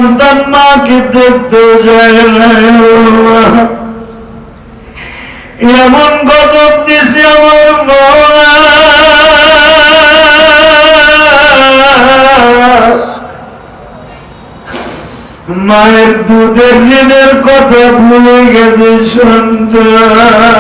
সন্তান মাকে দেখতে যায় না, এমন গজব দিছে আমার মৌলা। মায়ের দুধের ঋণের কথা ভুলে গেছে সন্তান।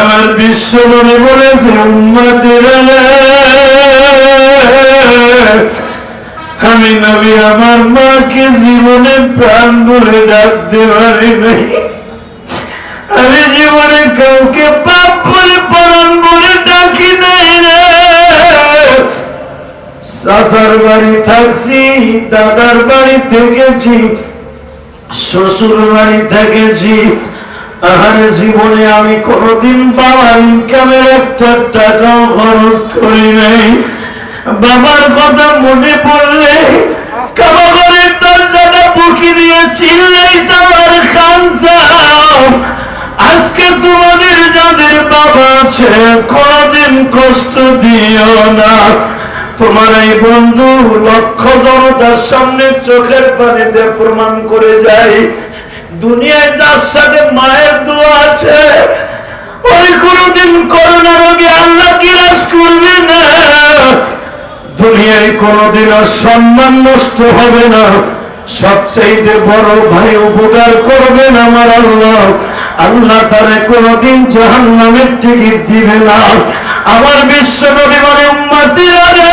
আমার বিশ্বনবী বলেছে, উম্মতেরা, আমি নবী আমার মাকে জীবনে প্রাণ ভরে ডাকতে পারি নাই, আমি জীবনে কাউকে পাপ বলে প্রাণ ভরে ডাকি নাই রে। চাচার বাড়ি থাকছি, দাদার বাড়ি থেকেছি, শ্বশুর বাড়ি থেকেছি, আর জীবনে আমি কোনদিন বাবার ইনকামের একটা টাকাও খরচ করি নাই। বাবার কথা মনে পড়লে কাবা ঘরের দরজাটা বুকি দিয়ে চিল্লাই তোমার কান্তাম। আজকে তোমাদের যাদের বাবা আছে কোনদিন কষ্ট দিও না। তোমার এই বন্ধু লক্ষ জনতার সামনে চোখের পানিতে প্রমাণ করে যায়, দুনিয়ায় যার সাথে মায়ের দোয়া আছে ওই কোনদিন করোনা রোগে আল্লাহ কিরাস করবে না, দুনিয়ায় কোনদিন আর সম্মান নষ্ট হবে না। সবচাইতে বড় ভাই উপকার করবেন আমার আল্লাহ, আল্লাহ তারে কোনদিন জাহান্নামের টিকিট দিবে না। আমার বিশ্ব নবী বলে, উম্মতিরা রে,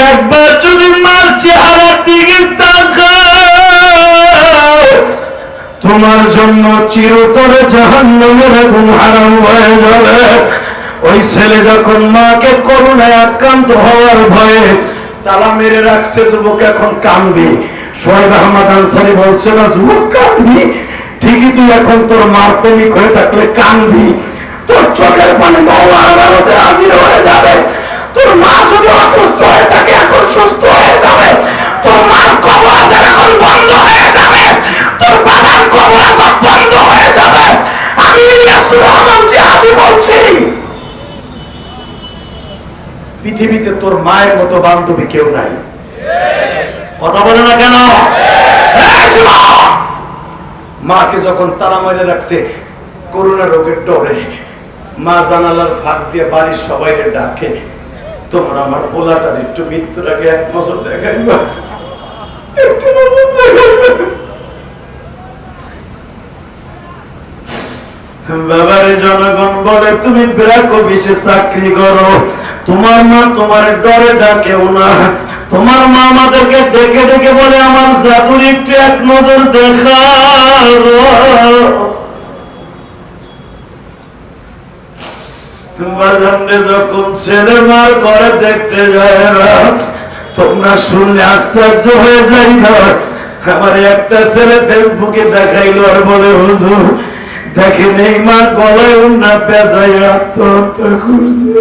একবার যদি মার চেহারার দিকে তাকাও, তোমার জন্য চিরতরে জাহান্নামের আগুন হারাম হয়ে যাবে। ওই ছেলে যখন মাকে করুণায় আক্রান্ত হওয়ার ভয়ে তালা মেরে রাখছে, যুবক এখন কাঁদবি। সোহেব আহমদ আনসারী বলছে না, যুবক কাঁদবি ঠিকই, তুই এখন তোর মার প্রেমিক হয়ে থাকলে কাঁদবি, তোর চোখের পানি মওলার আদালতে হাজির হয়ে যাবে। তোর মা যদি অসুস্থ হয়ে থাকে এখন সুস্থ হয়ে যাবে, তোর মার কবর আজাব এখন বন্ধ হয়ে যাবে, তোর বাবার কবর আজাব বন্ধ হয়ে যাবে। আমি ইলিয়াসুর রহমান জিহাদি বলছি, পৃথিবীতে তোর মায়ের মতো বান্ধবী কেউ নাই। কথা বলে না কেন? মাকে যখন তারা মেরে রাখছে করোনা রোগের ডরে, মা জানালার ফাঁক দিয়ে বাড়ির সবাই ডাকে, তোমরা আমার পোলাটার একটু মৃত্যুর আগে এক নজর দেখাইবা, একটু নজর দেখাইবা। বাবারে জনগণ বলে, তুমি ব্র্যাক অফিসে চাকরি করো, তোমার মা তোমার ডরে ডাকেও না। তোমার মা আমাদেরকে ডেকে ডেকে বলে, আমার জাদুর একটু এক নজর দেখা। যখন ছেলে মার ঘরে দেখতে যায় না, তোমরা শুনলে আশ্চর্য হয়ে যাই না। আমার একটা ছেলে ফেসবুকে দেখাইলো আর বলে, হুজুর দেখেন এই মা গলায় উন্না পেঁচাই আত্মহত্যা করছে।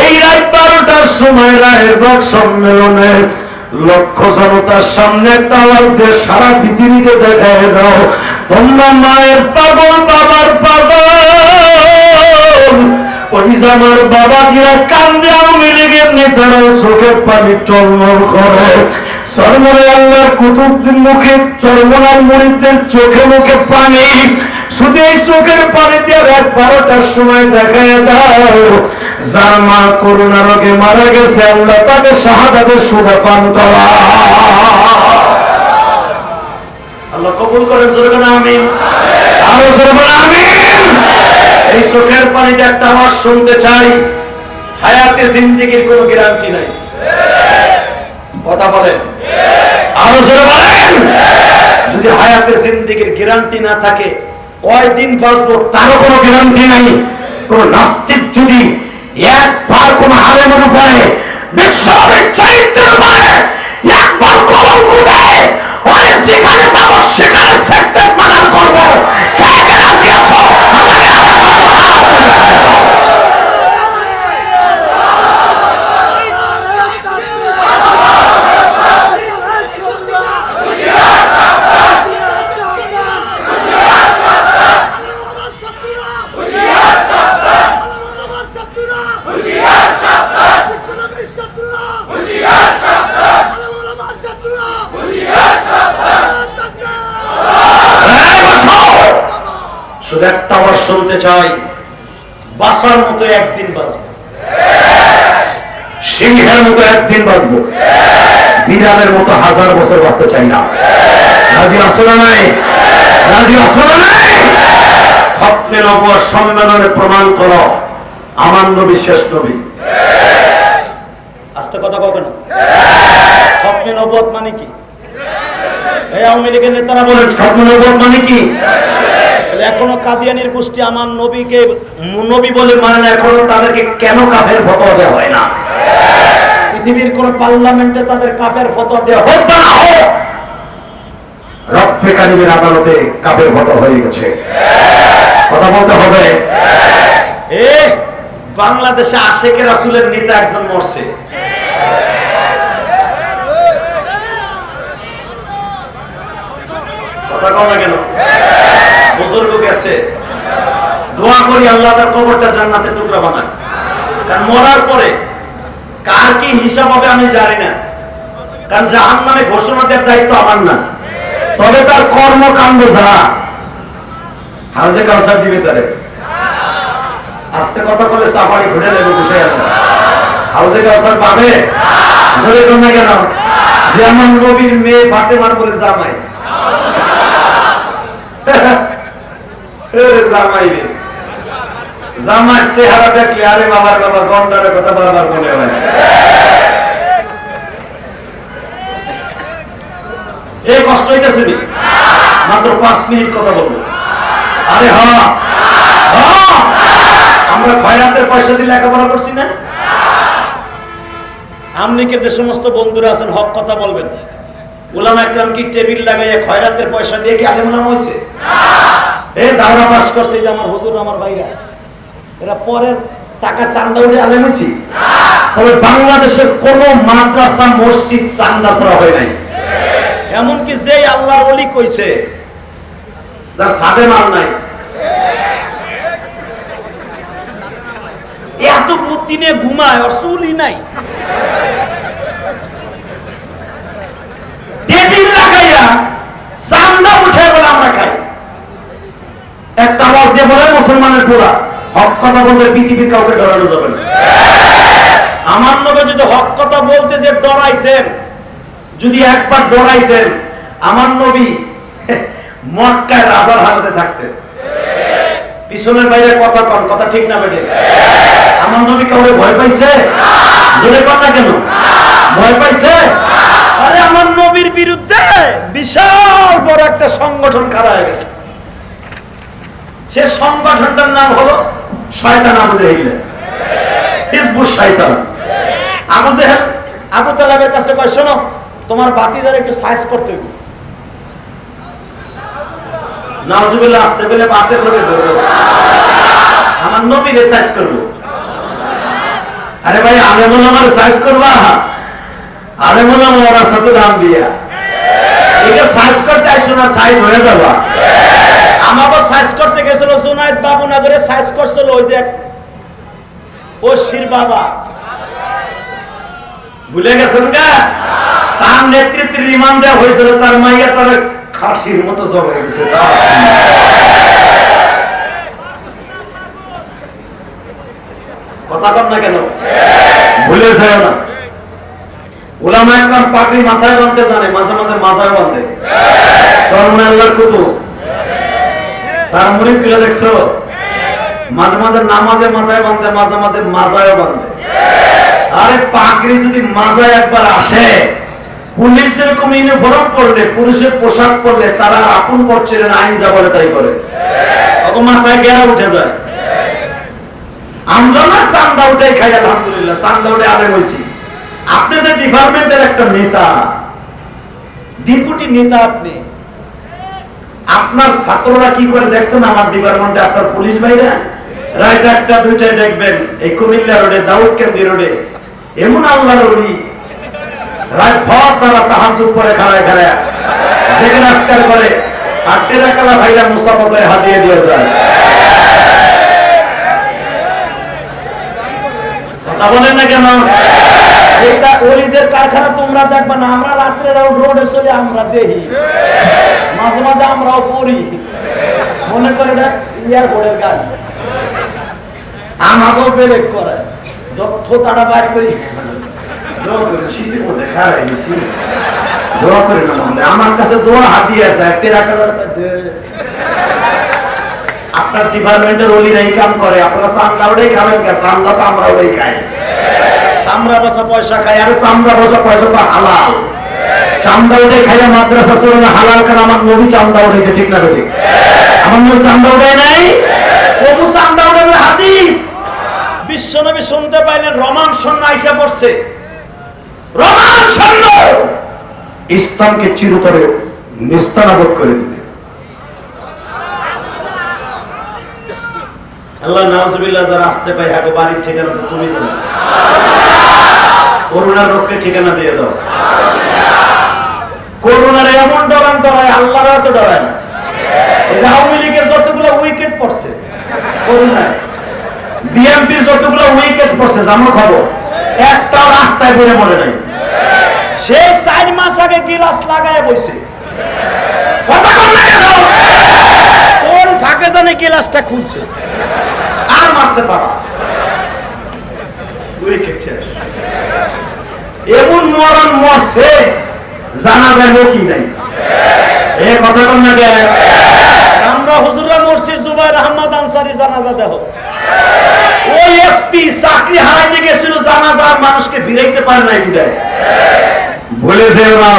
এই রাত 12টার সময় রায়েরবাগ সম্মেলনে লক্ষ জনতার সামনে একটা আওয়াজ দিয়ে সারা পৃথিবীতে দেখায় দাও, তোমরা মায়ের পাগল, বাবার পাগল। ওই যে আমার বাবাজিরা কান্দে, আওয়ামী লীগের নেতারাও চোখের পানি টলমল করে। সরমরে আল্লাহর কুতুবদের মুখে, চরমনার মুরিদদের চোখে মুখে পানি। শুধু এই চোখের পানি দিয়ে রাত 12টার সময় দেখায় দাও, যার মা করোনা রোগে মারা গেছে, আল্লাহ তাকে শাহাদাতের সুধা পান করা। আল্লাহ কবুল করেন, জোরে বলেন আমিন। আরো জোরে বলেন আমিন। এই চোখের পানিতে একটা আওয়াজ শুনতে চাই, হায়াতে জিন্দেগির কোনো গ্যারান্টি নাই। কথা বলেন, আরো জোরে বলেন। যদি হায়াতে জিন্দেগির গ্যারান্টি না থাকে, কয়দিন বাঁচবো তারও কোনো গ্যারান্টি নাই। কোন নাস্তিক যদি একবার কোন আলেমের উপরে, বিশ্বনবীর চরিত্রের উপরে একবার কলঙ্ক দেয়, ওরে যেখানে পাবো সেখানে সেক্টর মানার করবো। কে কে রাজি আছো? আমাকে শুনতে চাই, বাঁচার মতো একদিন বাঁচবো, সিংহের মতো একদিন বাঁচবো, বিড়ালের মতো 1000 বছর বাঁচতে চাই না। রাজি আছো না নাই? রাজি আছো না নাই? খতমে নবুয়ত সম্মেলনে প্রমাণ করো আমার নবী শেষ নবী। আস্তে কথা কখনো খতমে নবুয়ত মানে কি? এই আওয়ামী লীগের নেতারা বলেন খতমে নবুয়ত মানে কি? এখনো কাদিয়ানির গোষ্ঠী আমার নবীকে নবী বলে মানে না, এখনো তাদেরকে কেন কাফের ফতোয়া দেওয়া হয় না? পৃথিবীর কোন পার্লামেন্টে তাদের কাফের ফতোয়া দেওয়া হোক বা না হোক, রব্বে কারিমের আদালতে কাফের ফতোয়া হয়ে গেছে। কথা বলতে হবে। বাংলাদেশে আশেকে রাসূলের নেতা একজন মরছে, কথা কও না কেন? বুজুর্গ গেছে, দোয়া করি আল্লাহ তার কবরটা জান্নাতের টুকরা বানায়। কারণ মরার পরে কার কি হিসাব হবে আমি জানি না, কারণ জাহান্নামে ঘোষণা দেওয়ার দায়িত্ব আমার না, তবে তার কর্মকাণ্ড যা হাউজে কাউসার দিবে তারে। আস্তে কথা বলে সাফারি ঘুরে নেবে বসে আছে, হাউজে কাউসার পাবে? জোরে কমে কেন? যে আমার নবীর মেয়ে ফাতেমার বলে জামাই, জামাই রে, জামাই চেহারা দেখলে আরে বাবার বাবা গন্ডারের কথা বারবার মনে হয়। এই কষ্ট হইতেছে মাত্র 5 মিনিট কথা বলবো। আরে হ্যাঁ, আমরা খয়রাতের পয়সা দিয়ে লেখাপড়া করছি না? আমনিকে যে সমস্ত বন্ধুরা আছেন হক কথা বলবেন। উলামা একরাম কি টেবিল লাগাইয়া খয়রাতের পয়সা দিয়ে কি আলেম উলামা হইছে? এই দাওরা পাস করছে যে আমার হুজুর আমার ভাইরা, এরা পরের টাকা চান্দা উঠে আলেম হইছে? তবে বাংলাদেশের কোন মাদ্রাসা মসজিদ চান্দা ছাড়া হয় নাই। এমনকি যে আল্লাহর ওলি কইছে তার সাদে মাল নাই, এত বুদ্ধি নিয়ে ঘুমায় আর চুলই নাই, টেবিল লাগাইয়া চান্দা উঠে বলে আমরা খাই। একটা আওয়াজ দিয়ে বলে মুসলমানের পুরা হক কথা বলতে পৃথিবীর কাউকে ডরানো যাবে না। আমার নবী যদি হক কথা বলতে যে ডরাইতেন, যদি একবার ডরাইতেন, আমার নবী মক্কায় রাজার হাতে থাকতেন। পিছনের বাইরে কথা কন, কথা ঠিক না বেটে? আমার নবী কাউকে ভয় পাইছে? জোরে কর না কেন? ভয় পাইছে? আরে আমার নবীর বিরুদ্ধে বিশাল বড় একটা সংগঠন খাড়া হয়ে গেছে। সে সংগঠনটার নাম হলো শয়তান আবু জেহেল, হিজবুশ শয়তান। আবু জেহেল আবু তালেবের কাছে কয়, শোনো তোমার বাতিদার একটু সাইজ করতে হবে। নাউজুবিল্লাহ, আসতে বলে বাতের লোকে ধরবো, আমার নবীরে সাইজ করবো। আরে ভাই আলেম ওলামার সাইজ করবা? আলেম ওলামা ওরা সাথে দাম দিয়া এটা সাইজ করতে আসো না, সাইজ হয়ে যাবা। আমাকে সাইজ করতে গেছিল জুনায়েদ বাবুনগরে, সাইজ করছিল ওই যে ওশির বাবা, ভুলে গেছেন গা? তার নেতৃত্বে রিমান্ড দেওয়া হয়েছিল, তার মাইয়া তার খাসির মতো জমে গেছে। কথা কম না কেন? ভুলে যায় না। উলামা একরাম পাগড়ি মাথায় বাঁধতে জানে, মাঝে মাঝে মাজায় বাঁধে। সরমনে আল্লাহর কুতুব, তার মুরিদ গুলো দেখছো মাঝে মাঝে নামাজে মাথায় বাঁধে, মাঝে মাঝে মাজায় বাঁধে। আরে পাগড়ি যদি মাজায় একবার আসে, পুলিশ যেরকম ইউনিফর্ম পরলে, পুলিশের পোশাক পরলে তারা আপন করছে না, আইন যা বলে তাই করে, মাথায় গেরা উঠে যায়। আমরা না চান্দা উঠে খাই, আলহামদুলিল্লাহ চান্দা উঠে আলেম হইছি। আপনি যে ডিপার্টমেন্টের একটা নেতা, ডেপুটি নেতা, আপনি আপনার ছাত্ররা কি করে দেখছেন? আমার ডিপার্টমেন্টে আপনার পুলিশ ভাইরা রাত 1টা 2টায় দেখবেন এই কুমিল্লা রোডে, দাউদকান্দি রোডে এমন আল্লাহর ওলি রাত ভর তারা তাহাজ্জুদ পরে খাড়ায় খাড়ায় সেখানে আজকার করে, আর টেরাকালা ভাইরা মুসাফা করে হাতিয়ে দিয়ে যায়। কথা বলেন না কেন? এটা ওলিদের কারখানা তোমরা দেখবা না, আমরা রাত্রে রোডে চলে আমরা দেখি, মাঝে মাঝে আমরাও পড়ি, মনে করে এটা এয়ারপোর্টের গাড়ি, আমাকেও ব্রেক করে যত তারা বাইর করি দোয়া করে শীতের মধ্যে খারাই গেছি, দোয়া করে না মনে আমার কাছে দোয়া হাতিয়ে আছে 13,000 আপনার ডিপার্টমেন্টের ওলিরা এই কাম করে, আপনারা চান্দা ওটাই খাবেন, চান্দা তো আমরা ওটাই খাই, চামড়া বসা পয়সা খাই, আরে চামড়া বসা পয়সা তো হালাল, চান্দা ওটাই খাইয়া মাদ্রাসা চলে না হালাল, কারণ আমার নবী চান্দা ওটাইছে, ঠিক না ঠিক? আমার নবী চান্দা ওটাই নাই, কবু চান্দা ওটাই হাদিস। বিশ্বনবী শুনতে পাইলেন রোমান সৈন্য আইসা পড়ছে, রোমান সৈন্য ইসলামকে চিরতরে নিস্তানাবুদ করে দিবে। আল্লাহ নাউজুবিল্লাহ, যারা আসতে পাই হাগো বাড়ির ঠিকানা তো তুমি জানো, করোনার রোগকে ঠিকানা দিয়ে দাও। করোনার এমন ডরান ডরায়, আল্লাহর এত ডরায় না। এই যে আওয়ামী লীগের যতগুলো উইকেট পড়ছে করোনায়, বিএনপির যতগুলো উইকেট পড়ছে জানো খবর, একটাও রাস্তায় বেড়ে মরে নাই। সেই 4 মাস আগে গিলাস লাগায় বইছে, কথা কর না কেন? কোন ফাঁকে জানে গিলাসটা খুলছে, আর মারছে তারা, উইকেট শেষ। এমন মরণ মরছে জানা যায় লোকই নাই, এ কথা কর না কেন? আমরা হুজুরা মসজিদ জুবাইর আহমদ আনসারী জানাজা দেহ, ওই এসপি চাকরি হারাইতে গেছিল, জানাজা মানুষকে ফিরাইতে পারে নাই বিদায় বলেছে ওরা,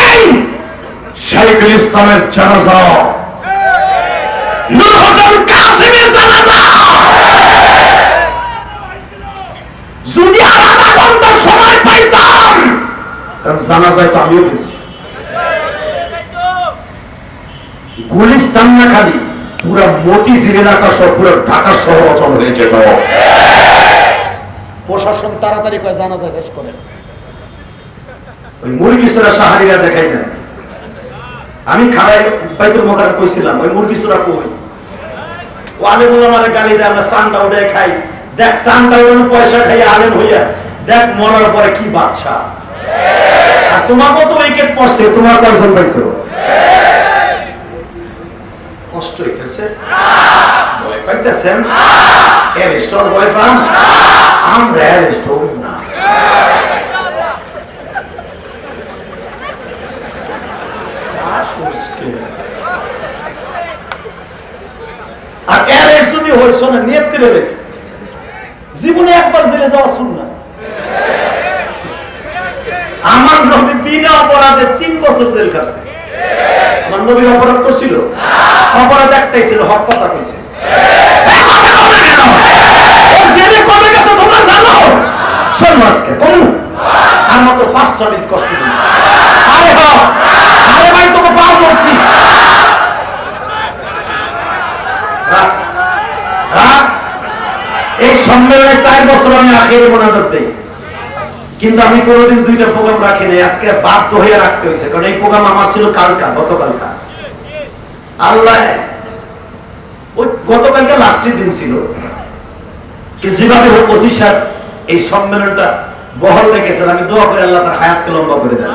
এই শাইখুল ইসলামের জানাজা, নূর হোসেন কাসিমের জানাজা, যদি আর আধা ঘন্টা সময় পাইতাম তার জানাজায় তো আমিও গেছি। গুলিস্তান না খালি, পুরা মতিঝিল এলাকা সহ পুরো ঢাকা শহর অচল হয়ে যেত। প্রশাসন তাড়াতাড়ি করে জানাজা শেষ করে। ওই মুরগি চোরা সাহারিরা দেখাই দেন, আমি খারাই বাইতুল মোকাররম কইছিলাম, ওই মুরগি চোরা কই, ও আলেম ওলামারে গালি দেয়, আমরা চান্দা উঠে খাই, দেখ চান্দা উঠানো পয়সা খাই আলেম হইয়া, দেখ মরার পরে কি বাদশা। আর তোমার কত উইকেট পড়ছে, তোমার কয়জন পাইছো? কষ্ট হইতেছে, ভয় পাইতেছেন, অ্যারেস্ট হওয়ার ভয় পান, আমরা অ্যারেস্ট হব না। আর অ্যারেস্ট যদি হইছ না, নিয়ত করে রয়েছে জীবনে একবার জেলে যাওয়া সুন্নাত। আমার নবী বিনা অপরাধে 3 বছর জেল কাটছে। আমার নবীর অপরাধ করছিল? অপরাধ একটাই ছিল, হক কথা কইছে। জেলে কবে গেছে তোমরা জানো? শোনো আজকে তুমি আর মাত্র 5টা মিনিট কষ্ট দিন। আরে আরে ভাই তোকে পাও করছি, এই সম্মেলনে 4 বছর আমি আখেরি মোনাজাত দেই, কিন্তু আমি কোনোদিন 2টা প্রোগ্রাম রাখি নাই, আজকে বাধ্য হয়ে রাখতে হয়েছে, কারণ এই প্রোগ্রাম আমার ছিল গতকালকা। আল্লাহ, ওই গতকালকে লাস্টের দিন ছিল, যেভাবে হোক ওসি সাহেব এই সম্মেলনটা বহল রেখেছেন, আমি দোয়া করে আল্লাহ তার হায়াতকে লম্বা করে দেন।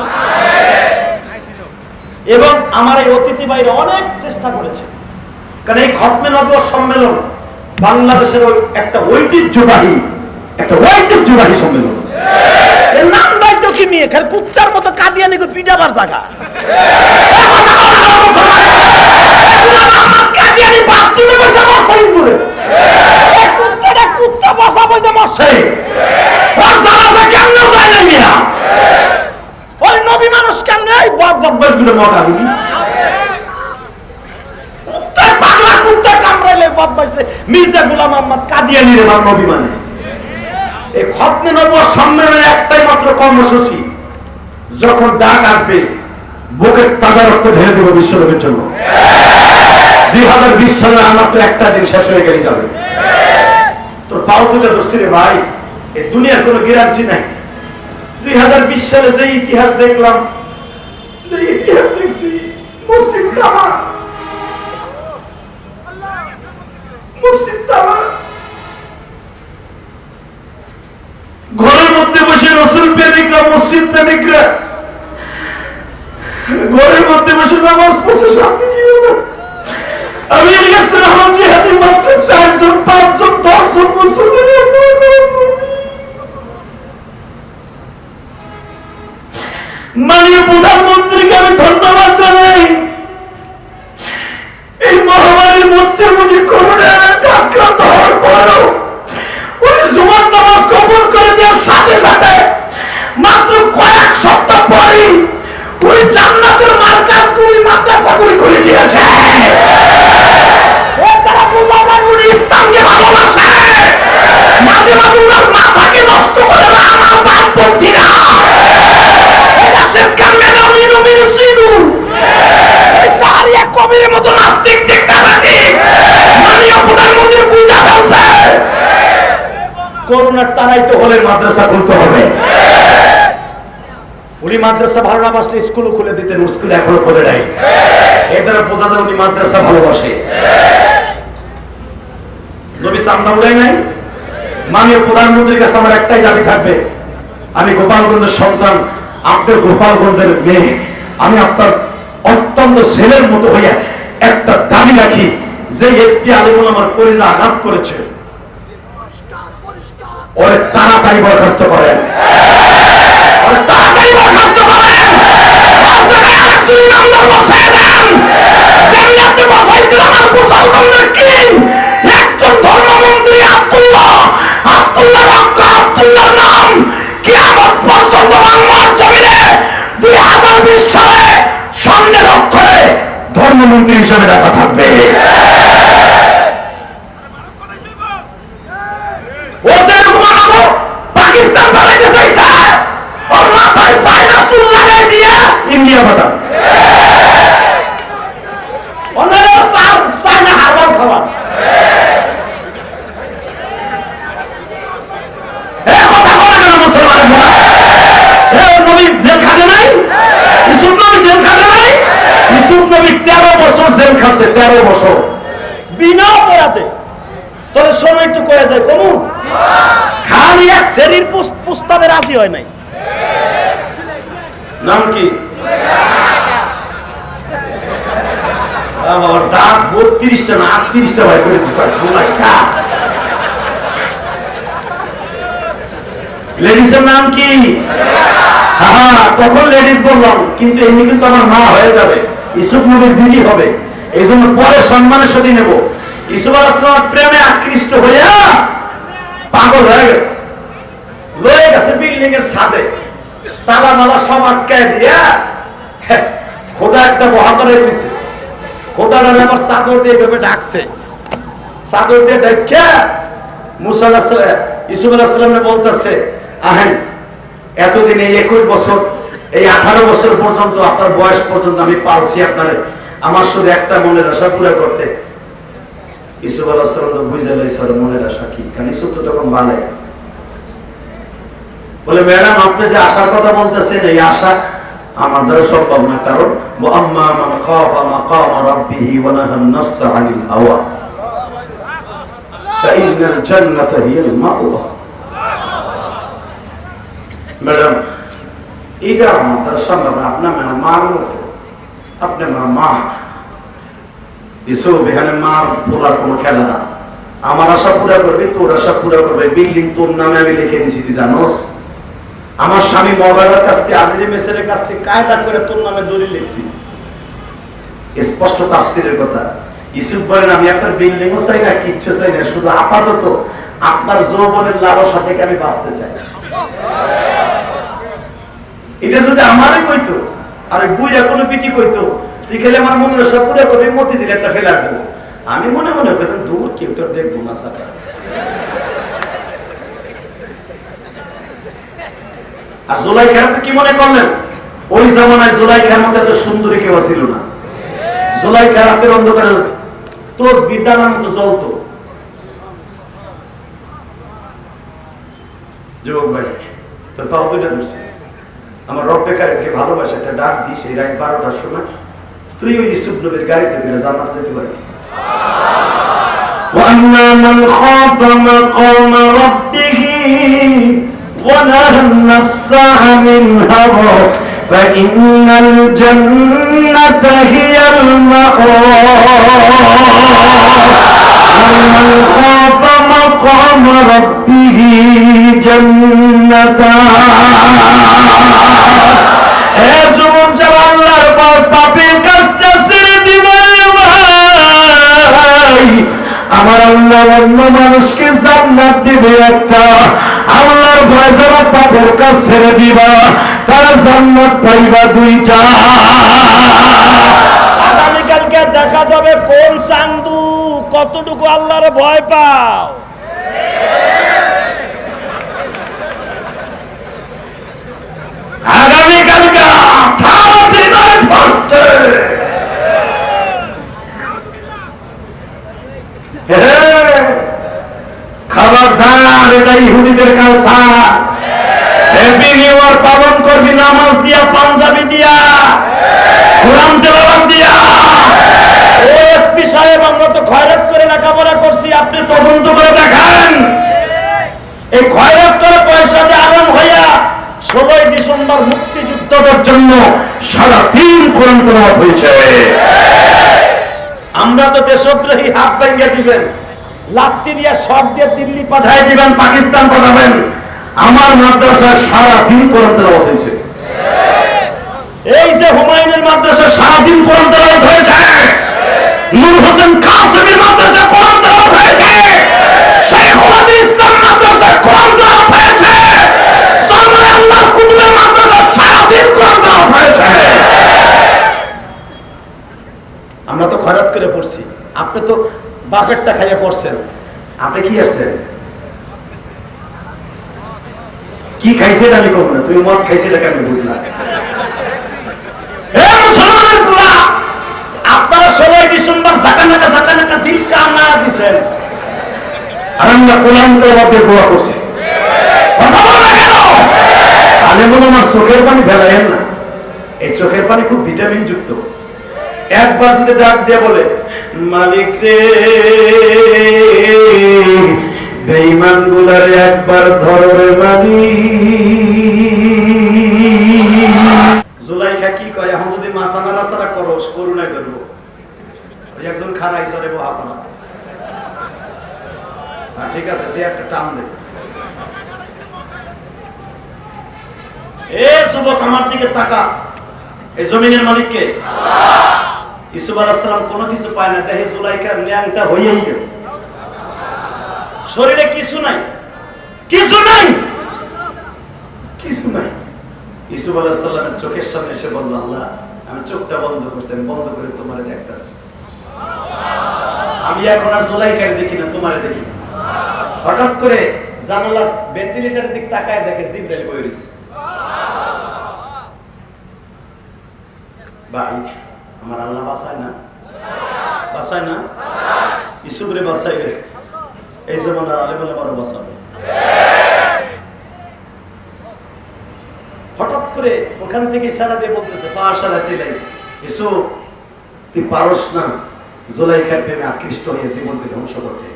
এবং আমার এই অতিথি ভাইরা অনেক চেষ্টা করেছে, কারণ এই খতমে নবুয়ত সম্মেলন বাংলাদেশের একটা ঐতিহ্যবাহী সম্মেলন। এর নাম দায়িত্ব কি মেয়ে খালি কুত্তার মতো কাদিয়ানি করে পিটাবার জায়গা। কাদিয়ানি বাথরুমে বসে মরছে ইন্দুরে, এই কুত্তাটা কুত্তা বসা বলতে মরছে, ওর জানাজা কেমন যায় না মিয়া, ওই নবী মানুষ কেন এই বদমাইশগুলো মজা দিবি, কুত্তার পাগলা কুত্তা কামড়াইলে বদমাইশ রে। মির্জা গোলাম আহমদ কাদিয়ানি রে আমার নবী মানে। এই খতমে নবুয়ত সম্মেলনের একটাই মাত্র কর্মসূচি, যখন ডাক আসবে বুকের তাজা রক্ত ঢেলে দেব বিশ্বনবীর জন্য। 2020 সালে মাত্র একটা দিন শেষ হয়ে গেলে যাবে। তোর পাও দুটা ধরছি রে ভাই, এই দুনিয়ার কোনো গ্যারান্টি নাই। 2020 সালে যে ইতিহাস দেখলাম, যে ইতিহাস দেখছি, মসজিদ তামা, ঘরের মধ্যে বসে রসুল প্রেমিকরা, মসজিদ প্রেমিকরা ঘরের মধ্যে বসে নামাজ পড়ছে, শান্তি জীবন আমি ইলিয়াসের রহমান জিহাদি মাত্র 4 জন 5 জন 10 জন মুসলমান মাননীয় প্রধানমন্ত্রীকে আমি ধন্যবাদ জানাই। এই মহামারীর মধ্যে উনি করোনার আক্রান্ত হওয়ার পরেও উনি জুমার নামাজ কবুল করে দেওয়ার সাথে সাথে মাত্র কয়েক সপ্তাহ পরেই উনি জান্নাতের মার্কাজগুলি মাদ্রাসাগুলি খুলে দিয়েছে। তারা বোঝা যায় উনি ইসলামকে ভালোবাসে। মাঝে মাঝে উনার মাথাকে নষ্ট করে না আমার বামপন্থীরা। কবির মতো নাস্তিক মাননীয় প্রধানমন্ত্রী পূজা ফেলছে। করোনার তারাই তো হলে মাদ্রাসা খুলতে হবে। উনি মাদ্রাসা ভালো না বাসলে স্কুলও খুলে দিতেন, স্কুল এখনো খুলে নাই। এর দ্বারা বোঝা যায় উনি মাদ্রাসা ভালোবাসে। নবী চান্দা উড়াই নাই। মাননীয় প্রধানমন্ত্রীর কাছে আমার একটাই দাবি থাকবে, আমি গোপালগঞ্জের সন্তান, আপনার গোপালগঞ্জের মেয়ে, আমি আপনার অত্যন্ত ছেলের মতো হইয়া একটা দাবি রাখি যে এসপি আলিমুল আমার কলিজা আঘাত করেছে ওরে তাড়াতাড়ি বরখাস্ত করেন, ওরে তাড়াতাড়ি বরখাস্ত করেন। ওর জায়গায় আরেকজন ইমামদার বসায় দেন। যেমনি আপনি বসাইছিলেন আমার গোপালগঞ্জের কিং একজন ধর্মমন্ত্রী আব্দুল্লাহ আব্দুল্লাহর নাম কিয়ামত পর্যন্ত বাংলার জমিনে 2020 সালে সামনের অক্ষরে ধর্মমন্ত্রী হিসেবে দেখা থাকবে। ও যেরকম আমাকে পাকিস্তান বানাইতে চাইছে, ওর মাথায় চায়না চুল লাগাই দিয়ে ইন্ডিয়া পাঠান। ওনারা চায়না হারবাল খাওয়া। কথা বলে কেন মুসলমানেরা? নবী জেল খাটে নাই? ইউসুফ নবী জেল খাটে নাই? ইউসুফ নবী 13 বছর জেল খাচ্ছে, 13 বছর বিনা অপরাধে। তবে শোনো একটু কয়ে যায় কমু খালি এক শরীর প্রস্তাবে রাজি হয় নাই। নাম কি? আমার দাঁত 32টা না 38টা ভাই করে দিতে পারে। লেডিসের নাম কি? হ্যাঁ, তখন লেডিস বললাম, কিন্তু এমনি কিন্তু আমার মা হয়ে যাবে। ইউসুফ নবীর দিদি হবে, এই জন্য পরে সম্মানের সাথে নেব। ইউসুফ আলাইহিস সালাম প্রেমে আকৃষ্ট হইয়া পাগল হয়ে গেছে, লয়ে গেছে বিল্ডিং এর ছাদে, তালা মালা সব আটকায় দিয়া খোদা একটা বহা করে দিয়েছে। খোদাটার আবার চাদর দিয়ে ভেবে ডাকছে, চাদর দিয়ে ডাক্যা মুসা আলাইহিস সালাম ইউসুফ আলাইহিস সালামকে বলতেছে, আহেন এতদিন এই 21 বছর এই 18 বছর পর্যন্ত আপনার বয়স পর্যন্ত আমি পালছি আপনারে, আমার শুধু একটা মনের আশা পুরো করতে। ইউসুফ আলাইহিস সালাম তো বুঝে লাইছে ওর মনের আশা কি, কারণ ইউসুফ তো তখন বালে। বলে ম্যাডাম আপনি যে আশার কথা বলতেছেন এই আশা আমার দ্বারা সম্ভব না, কারণ ওয়াম্মা মান খাফা মাকাম রাব্বিহি ওয়া নাহান নাফসা আনিল হাওয়া ফাইনাল জান্নাতা হিয়াল মাওয়া। ম্যাডাম এটা আমার দ্বারা সম্ভব না, আপনার মার মতো, আপনি আমার মা। ইউসুফ এখানে মার পোলার কোনো খেলা না, আমার আশা পুরা করবে, তোর আশা পুরা করবে। বিল্ডিং তোর নামে আমি লিখে দিয়েছি, তুই জানোস? আমার স্বামী মওলানার কাছ থেকে আজিজে মেসেরের কাছ থেকে কায়দা করে তোর নামে দলিল লিখছি, স্পষ্ট তাফসীরের কথা। ইউসুফ বলেন আমি আপনার বিল্ডিংও চাই না, কিচ্ছু চাই না, শুধু আপাতত আপনার যৌবনের লালসা থেকে আমি বাঁচতে চাই। এটা যদি আমারই কইতো, আর বুইরা কোনো পিটি কইতো, তুই খেলে আমার মনের আশা পুরো করে মতিঝিল একটা ফেলার দেবো, আমি মনে মনে কইতাম দূর কেউ তোর দেখবো না সাথে। আর জুলাইখা কি মনে করলেন? ওই জামানায় জুলাইখার মতো এত সুন্দরী কেউ ছিল না। জুলাইখা রাতের অন্ধকারে তসবির দানার মতো জ্বলতো। যুবক ভাই তোর পাও দুইটা ধরছে, আমার রব্বে কারিমকে ভালোবাসে একটা ডাক দিস, এই রাত 12টার সময় তুই ওই ইউসুফ নবীর গাড়িতে করে জান্নাতে যেতে পারবি। وَأَمَّا مَنْ خَافَ مَقَامَ رَبِّهِ وَنَهَى النَّفْسَ عَنِ الْهَوَى فإن الجنة هي المأوى ومن خاف مقام ربه جنتان যুবক যারা আল্লাহর পর পাপের কাজটা ছেড়ে দিবে ভাই আমার আল্লাহ অন্য মানুষকে জান্নাত দিবে একটা আল্লাহর ভয় যারা পাপের কাজ ছেড়ে দিবা তারা জান্নাত পাইবা দুইটা আগামীকালকে দেখা যাবে কোন চান্দু কতটুকু আল্লাহর ভয় পাও আগামীকালকে খবরদার এটা ইহুদিদের কালচার হ্যাপি নিউ ইয়ার পালন করবি নামাজ দিয়া পাঞ্জাবি দিয়া কোরআন তেলাওয়াত দিয়া ওএসপি সাহেব আমরা তো খয়রাত করে লেখাপড়া করছি আপনি তদন্ত করে দেখান এই খয়রাত করে পয়সা দিয়ে আরাম হইয়া 16 ডিসেম্বর মুক্তিযুদ্ধের জন্য সারাদিন কোরআন তেলাওয়াত হয়েছে আমরা তো দেশদ্রোহী হাত ভেঙে দিবেন লাত্তি দিয়া শট দিয়ে দিল্লি পাঠাই দিবেন পাকিস্তান পাঠাবেন আমার মাদ্রাসায় সারাদিন কোরআন তেলাওয়াত হয়েছে এই যে হুমায়ুনের মাদ্রাসায় সারাদিন কোরআন তেলাওয়াত হয়েছে নূর হোসেন কাসেমের মাদ্রাসায় কোরআন তেলাওয়াত হয়েছে শেখুল ইসলাম মাদ্রাসায় কোরআন তেলাওয়াত হয়েছে সালমান আল্লাহ কুতুবের মাদ্রাসায় সারাদিন কোরআন তেলাওয়াত হয়েছে আমরা তো খয়রাত করে পড়ছি আপনি তো বাপেরটা খাইয়ে পড়ছেন আপনি কি আসছেন কি খাইছেন আমি কব না তুমি মদ খাইছে এটা কেন বুঝলা মুসলমানের পুরা আপনারা 16 ডিসেম্বর জাকানাকা দিল কামনা দিছেন আর আমরা কোরআন তেলাওয়াতে দোয়া করছি কথা বল না কেন আলে মনে আমার চোখের পানি ফেলায়েন না এই চোখের পানি খুব ভিটামিন যুক্ত একবার যদি ডাক দিয়ে বলে মালিক রে বেঈমান গুলারে একবার ধরো রে মালিক জুলাইখা কি কয় এখন যদি মাথা নাড়াচাড়া করস করুণায় ধরবো ওই একজন খারাই সরে বহা করা ঠিক আছে দিয়ে একটা টান দে এ যুবক আমার দিকে তাকা এই জমিনের মালিককে ইসুফ আলাইহিস সালাম কোনো কিছু পায় না দেখে জুলাইখার ন্যাংটা হয়েই গেছে শরীরে কিছু নাই কিছু নাই কিছু নাই ইসুফ আলাইহিস সালামের চোখের সামনে এসে বলল আল্লাহ আমি চোখটা বন্ধ করছি বন্ধ করে তোমারে দেখতাছি আমি এখন আর জুলাইখারে দেখি না তোমারে দেখি হঠাৎ করে জানালার ভেন্টিলেটরের দিক তাকায় দেখে জিবরাইল বই রইছে ভাই আমার আল্লাহ বাঁচায় না ইসুফরে বাঁচাইলে এই জমানার আলেমেলা বড় বাঁচাবে হঠাৎ করে ওখান থেকে ইশারা দিয়ে বলতেছে ইসুফ তুই পারস না জুলাইখার প্রেমে আকৃষ্ট হয়ে জীবনকে ধ্বংস করতে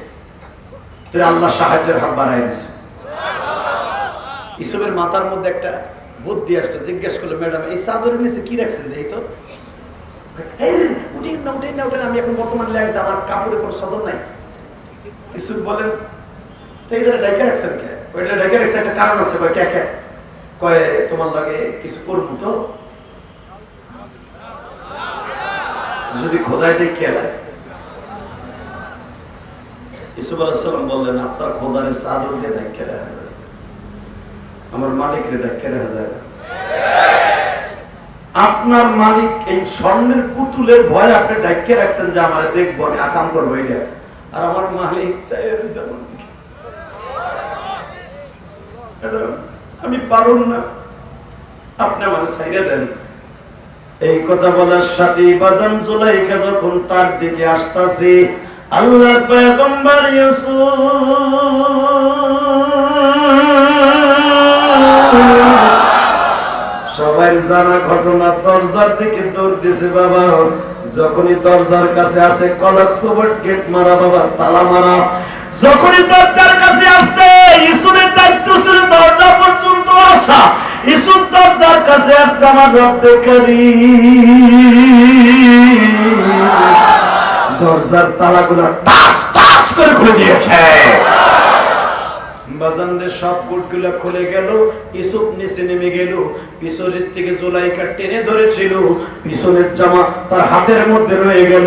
তুই আল্লাহ সাহায্যের হাত বাড়াই দিছে ইসুফের মাথার মধ্যে একটা বুদ্ধি আসলো জিজ্ঞেস করলো ম্যাডাম এই চাদরের নিচে কি রাখছেন দেখি তো আমি এখন বর্তমান ল্যাংটা আমার কাপড়ে কোনো সদর নাই ইসুফ বলেন এটা ডেকে রাখছেন কে ওইটা ডেকে রাখছেন একটা কারণ আছে কয় কে কয় তোমার লাগে কিছু করবো তো যদি খোদায় দেখে এলায় ইসুফ আলাইহিস সালাম বললেন আপনার খোদারে চাদর দিয়ে দেখে রাখা যায় আমার মালিকরে দেখে রাখা যায় না আপনার মালিক এই স্বর্ণের পুতুলের ভয় আপনি ডাইকে রাখছেন যে আমারে দেখবো আমি আকাম করবো এটা আর আমার মালিক চাই আমি পারুন না আপনি আমার ছাইরে দেন এই কথা বলার সাথে বাজান জুলাইখা যখন তার দিকে আসতেছে আল্লাহর পয়গম্বর সবাই জানা ঘটনা দরজার দিকে দৌড় দিছে বাবা যখনই দরজার কাছে আসে কলক সুবট গেট মারা বাবা তালা মারা যখনই দরজার কাছে আসছে ইসুফের দায়িত্ব ছিল দরজা পর্যন্ত আসা ইসুফ দরজার কাছে আসছে করতেছে আমার রব্বে কারীম। দরজার তালাগুলো টাস টাস করে খুলে দিয়েছে। বাজানদের সব কোটগুলো খুলে গেল, ইউসুফ নিচে নেমে গেল, পিছনের থেকে জুলাইকা টেনে ধরেছিল, পিছনের জামা তার হাতের মধ্যে রয়ে গেল।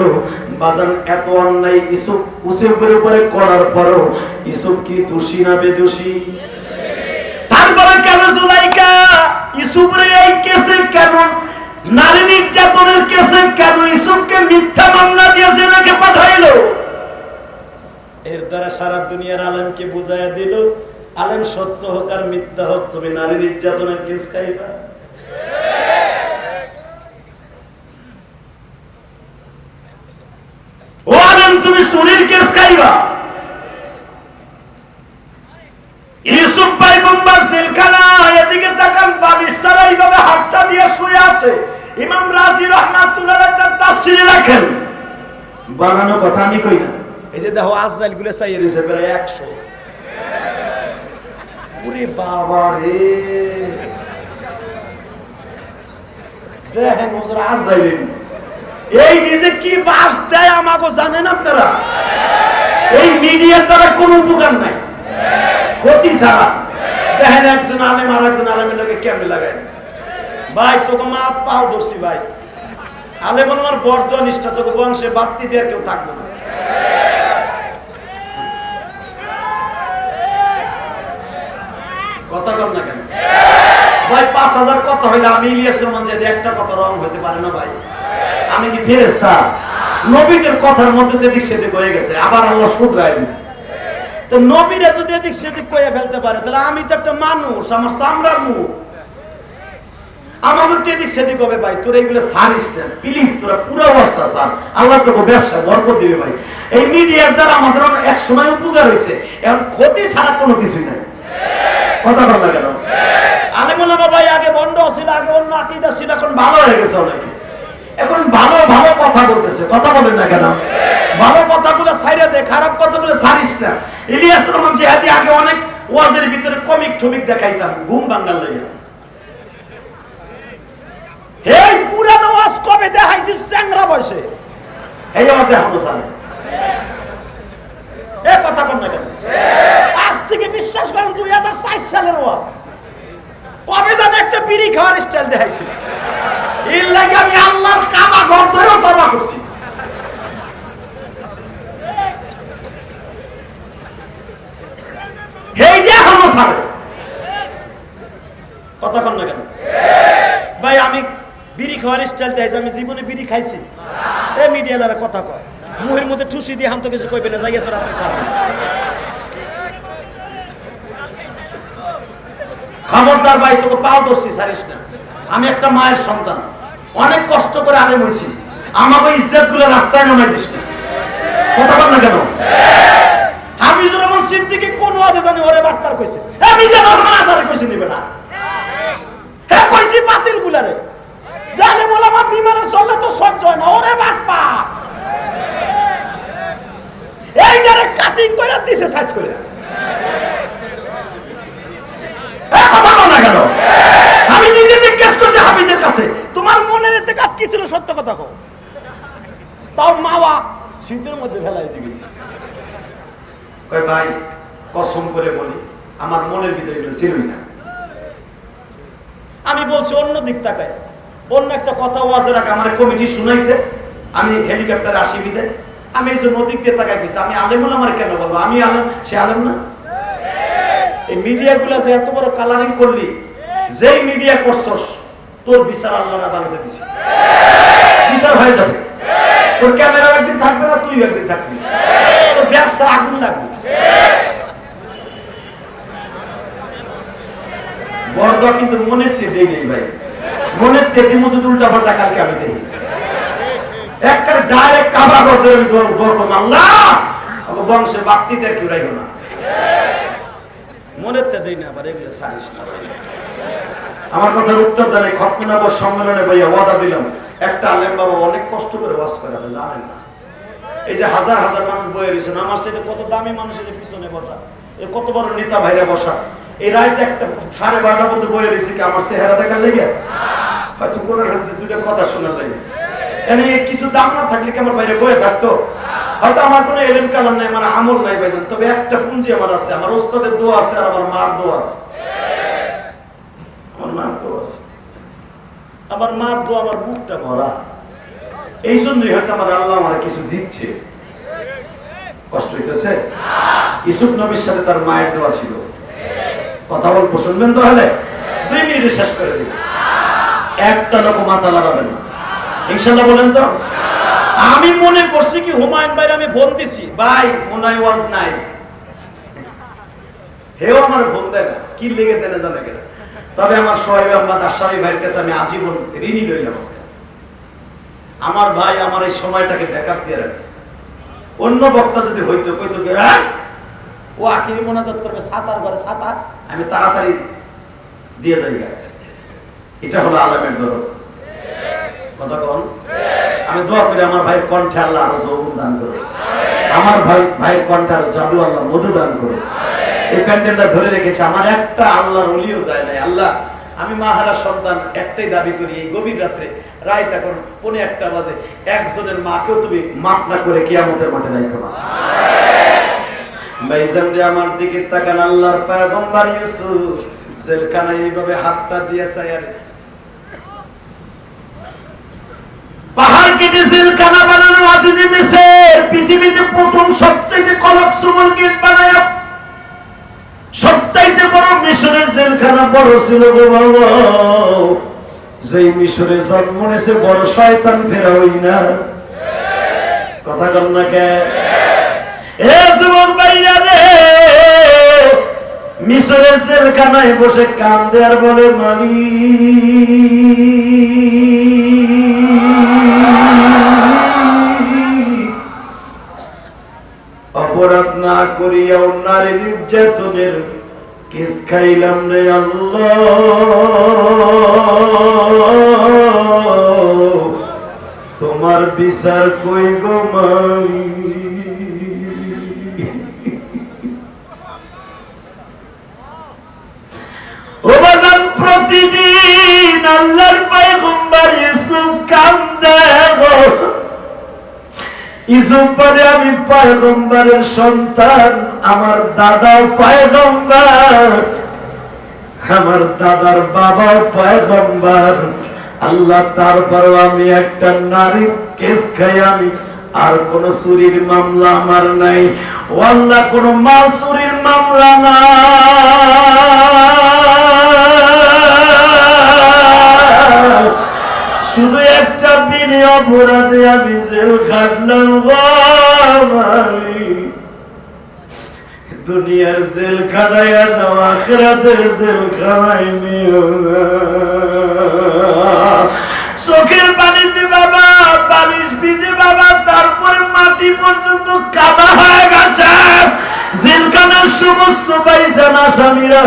বাজান এত অন্যায় ইউসুফের উপরে করার পরও ইউসুফ কি দোষী না বেদোষী? তারপরে কেন জুলাইকা ইউসুফের এই কেসে, কেন নারী নির্যাতনের কেসে কেন ইউসুফকে মিথ্যা মামলা দিয়ে জেলকে পাঠাইলো? এর দ্বারা সারা দুনিয়ার আলেমকে বুঝাইয়া দিল, আলেম সত্য হোক আর মিথ্যা হোক, তুমি নারী নির্যাতনের কেস খাইবা। ও আলেম, তুমি চুরির কেস খাইবা। ইউসুফ পয়গম্বর জেলখানা, এদিকে তাকান, বালিশ ছাড়া এইভাবে হাতটা দিয়ে শুয়ে আছে। ইমাম রাজি রাহমাতুল্লাহ আলাইহি তার তাফসীরে রাখেন, বানানো কথা আমি কই না। এই যে দেখো আজরাইল গুলো চাইয়ে রয়েছে প্রায় 100। ওরে বাবা রে, দেখেন হুজুর আজরাইল এই নিজে কি বাস দেয় আমাকে জানেন আপনারা? এই মিডিয়ার দ্বারা কোনো উপকার নাই, ক্ষতি ছাড়া। দেখেন একজন আলেম আর একজন আলেমের লোকে কেমনে লাগাই দিচ্ছে। ভাই তোকে মা পাও ধরছি ভাই, আলেম আমার বর্দ নিষ্ঠা, তোকে বংশে বাত্তি দেওয়ার কেউ থাকবে না। কথা কর না কেন ভাই? 5000 কথা হইলে আমি ইলিয়াস রহমান যদি একটা কথা রং হইতে পারে না ভাই? আমি কি ফেরেশতা? নবীদের কথার মধ্যে এদিক সেদিক হয়ে গেছে, আবার আল্লাহ শুধরায় দিছে। তো নবীরা যদি এদিক সেদিক কইয়া ফেলতে পারে, তাহলে আমি তো একটা মানুষ, আমার চামড়ার মুখ, আমার একটু এদিক সেদিক হবে। ভাই তোরা এইগুলো ছাড়িস না প্লিজ, তোরা পুরো অবস্থা ছাড়, আল্লাহ তোকে ব্যবসা বরকত দিবে। ভাই এই মিডিয়ার দ্বারা আমাদের এক সময় উপকার হয়েছে, এখন ক্ষতি ছাড়া কোনো কিছুই নাই। কথা বল না কেন? আলেম ওলামা ভাই আগে বন্ড ছিল, আগে অন্য আকীদা ছিল, এখন ভালো হয়ে গেছে অনেকে, এখন ভালো ভালো কথা বলতেছে। কথা বলেন না কেন? ভালো কথাগুলো ছাইরা দে, খারাপ কথাগুলো ছাড়িস না। ইলিয়াস রহমান জিহাদি আগে অনেক ওয়াজের ভিতরে কমিক টমিক দেখাইতাম ঘুম ভাঙার লাগে। এই পুরানো ওয়াজ কবে দেখাইছিস চ্যাংরা বয়সে? এই ওয়াজে এখনো জানে এ কথা বল না কেন? আজ থেকে বিশ্বাস করেন 2004 সালের ওয়াজ, কবে জানে একটা বিড়ি খাওয়ার স্টাইল দেখাইছি। এর লাগে আমি আল্লাহর কাবা ঘর ধরেও তওবা করছি। এই যে এখনো ছাড়ে। কথা বল না কেন? ভাই আমি বিড়ি খাওয়ার স্টাইল দেখাইছি, আমি জীবনে বিড়ি খাইছি? এ মিডিয়ালারা কথা কয়, মুহের মধ্যে ঠুসি দিয়ে হাম তো কিছু কইবে না, যাইয়া তো রাতে ছাড়বে। খবরদার ভাই, তোকে পাও ধরছি, ছাড়িস না। আমি একটা মায়ের সন্তান, অনেক কষ্ট করে আলেম হয়েছি, আমাকে ইজ্জত গুলো রাস্তায় নামাই দিস না। কথা বল না কেন? হাফিজুর রহমান সিদ্দিকী কোন ওয়াজে জানি ওরে বাটপার কইছে, আমি যে রহমান আজারে কইছি নিবে না, হ্যাঁ কইছি বাতিল গুলারে, জানে মোলামা বিমানে চললে তো সহ্য হয় না, ওরে বাটপার এইটারে কাটিং করে দিছে সাইজ করে। কথা বল না কেন? আমি নিজে জিজ্ঞেস করছি হাফিজের কাছে, তোমার মনের এতে কাজ কি ছিল? সত্য কথা কও। তাও মাওয়া শীতের মধ্যে ফেলাই জিজ্ঞেস কয়, ভাই কসম করে বলি আমার মনের ভিতরে এগুলো ছিলই না। আমি বলছি অন্য দিক তাকায়, অন্য একটা কথা ওয়াজের আগে আমার কমিটি শুনাইছে, আমি হেলিকপ্টারে আসি বিদে, আমি এই যে নদীর দিয়ে তাকাই গেছি। আমি আলেম হলে আমার কেন বলবো? আমি আলেম, সে আলেম না? এই মিডিয়া গুলা যে এত বড় কালারিং করলি, যেই মিডিয়া করছস তোর বিচার আল্লাহর আদালতে দিছি, বিচার হয়ে যাবে। তোর ক্যামেরা একদিন থাকবে না, তুই একদিন থাকবি, তোর ব্যবসা আগুন লাগবে। বড় কিন্তু মনের তে দেই নেই ভাই, মনের তে দিমুজুদ উল্টা পাল্টা কালকে আমি দেই একবারে ডাইরেক্ট কাবা করতে আমি দোয়া করব, আল্লাহ আমার বংশে বাক্তিদের কেউ রাখো না। মনের তে দেই না, আবার এগুলো ছাড়িস না। আমার কথার উত্তর দেন, খতমনগর সম্মেলনে ভাইয়া ওয়াদা দিলাম, একটা আলেম বাবা অনেক কষ্ট করে ওয়াজ করে, আপনি জানেন না? এই যে হাজার হাজার মানুষ বয়ে রয়েছেন, আমার সাথে কত দামি মানুষের পিছনে বসা, কত বড় নেতা ভাইরা বসা, এই রাতে একটা 12:30 পর্যন্ত বয়ে রয়েছে কি আমার চেহারা দেখার লেগে, হয়তো কোরআন হাদিসের দুইটা কথা শোনার লেগে। এনে কিছু দাম না থাকলে কি আমার বাইরে বয়ে থাকতো? হয়তো আমার কোনো এলেম কালাম নাই, আমার আমল নাই ভাইজান, তবে একটা পুঁজি আমার আছে, আমার ওস্তাদের দোয়া আছে আর আমার মার দোয়া আছে। আমার মার দোয়া আছে, আমার মার দোয়া আমার বুকটা ভরা। এই জন্যই হয়তো আমার আল্লাহ আমার কিছু দিচ্ছে। কষ্ট হইতেছে? ইউসুফ নবীর সাথে তার মায়ের দোয়া ছিল। কথা বলবো, শুনবেন তো? হলে 2 মিনিটে শেষ করে দিই। একটা লোক মাথা লাগাবেন না, ইনশাল্লাহ বলেন তো? আমি মনে করছি কি হুমায়ুন ভাইয়ের আমি ফোন দিছি, ভাই মনে হয় ওয়াজ নাই, হেও আমার ফোন দেয় না, কি লেগে দেয় না জানে কেন। তবে আমার সোহেব আহমদ আশরাফি ভাইয়ের কাছে আমি আজীবন ঋণী রইলাম। আজকে আমার ভাই আমার এই সময়টাকে ব্যাকআপ দিয়ে রাখছে। অন্য বক্তা যদি হইতো কইতো কি ও আখিরি মোনাজাত করবে 7 ঘরে 7, আমি তাড়াতাড়ি দিয়ে যাই। এটা হলো আলেমের দরদ। কথা কন? আমি দোয়া করি আমার ভাইয়ের কণ্ঠে আল্লাহ আরো যৌবন দান করো, আমার ভাইয়ের কণ্ঠে আরো জাদু আল্লাহ মধু দান করো। এই প্যান্ডেলটা ধরে রেখেছে, আমার একটা আল্লাহর ওলিও যায় নাই। আল্লাহ, আমি মাহারা সন্তান, একটাই দাবি করি, এই গভীর রাত্রে রাত এখন 1:45 বাজে, একজনের মাকেও তুমি মাফ না করে কিয়ামতের মাঠে রাখো না। ভাইজান রে আমার দিকে তাকান, আল্লাহর পয়গম্বর ইউসুফ জেলখানায় এইভাবে হাতটা দিয়ে চাইয়ারিস, পাহাড় কেটে জেলখানা বানানো আজিজি মিসর পৃথিবীতে প্রথম সবচেয়ে কলকসুমল গেট বানায়। সবচাইতে বড় মিশরের জেলখানা বড় ছিল গো বাবা। যেই মিশরে জন্ম নিয়েছে বড় শয়তান ফেরাউই না। কথা কন না কে? এ যুবক ভাইরা রে, মিশরের জেলখানায় বসে কান্দে আর বলে অপরাধ না করিয়া নারী নির্যাতনের কেস খাইলাম রে আল্লাহ, তোমার বিচার কই গো মালিক। ও বাজান, প্রতিদিন আল্লাহর পয়গম্বর ইউসুফ কান্দে গো। ইউসুফ বলে আমি পয়গম্বরের সন্তান, আমার দাদাও পয়গম্বর, আমার দাদার বাবাও পয়গম্বর। আল্লাহ, তারপরও আমি একটা নারী কেস খাই, আমি আর কোন চুরির মামলা আমার নাই। ও আল্লাহ, কোন মাল চুরির মামলা না, শুধু একটা বিনি অপরাধে আমি জেল খাটলাম। দুনিয়ার জেল খাটাইয়া দাও, আখিরাতের জেল খাটাই নিও না। চোখের পানিতে বাবা বালিশ ভিজে বাবা, তারপরে মাটি পর্যন্ত কাদা হয়ে গেছে। জেলখানার সমস্ত ভাইজান আসামিরা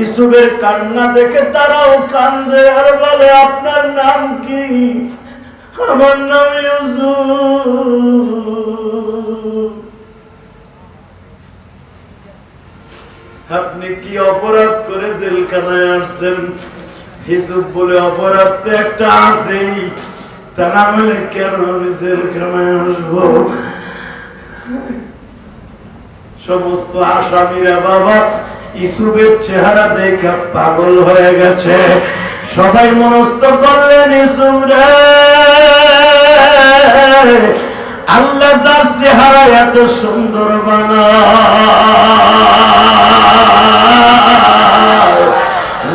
ইউসুফের কান্না দেখে তারাও কান্দে আর বলে আপনার নাম কি? আমার নাম ইউসুফ। আপনি কি অপরাধ করে জেলখানায় আসছেন? ইউসুফ বলে অপরাধ তো একটা আছেই, তা না হলে কেন আমি জেলখানায় আসবো? সমস্ত আসামিরা বাবা ইউসুফের চেহারা দেখে পাগল হয়ে গেছে। সবাই মনস্থ করলেন ইউসুফ রে, আল্লাহ যার চেহারা এত সুন্দর বানায়,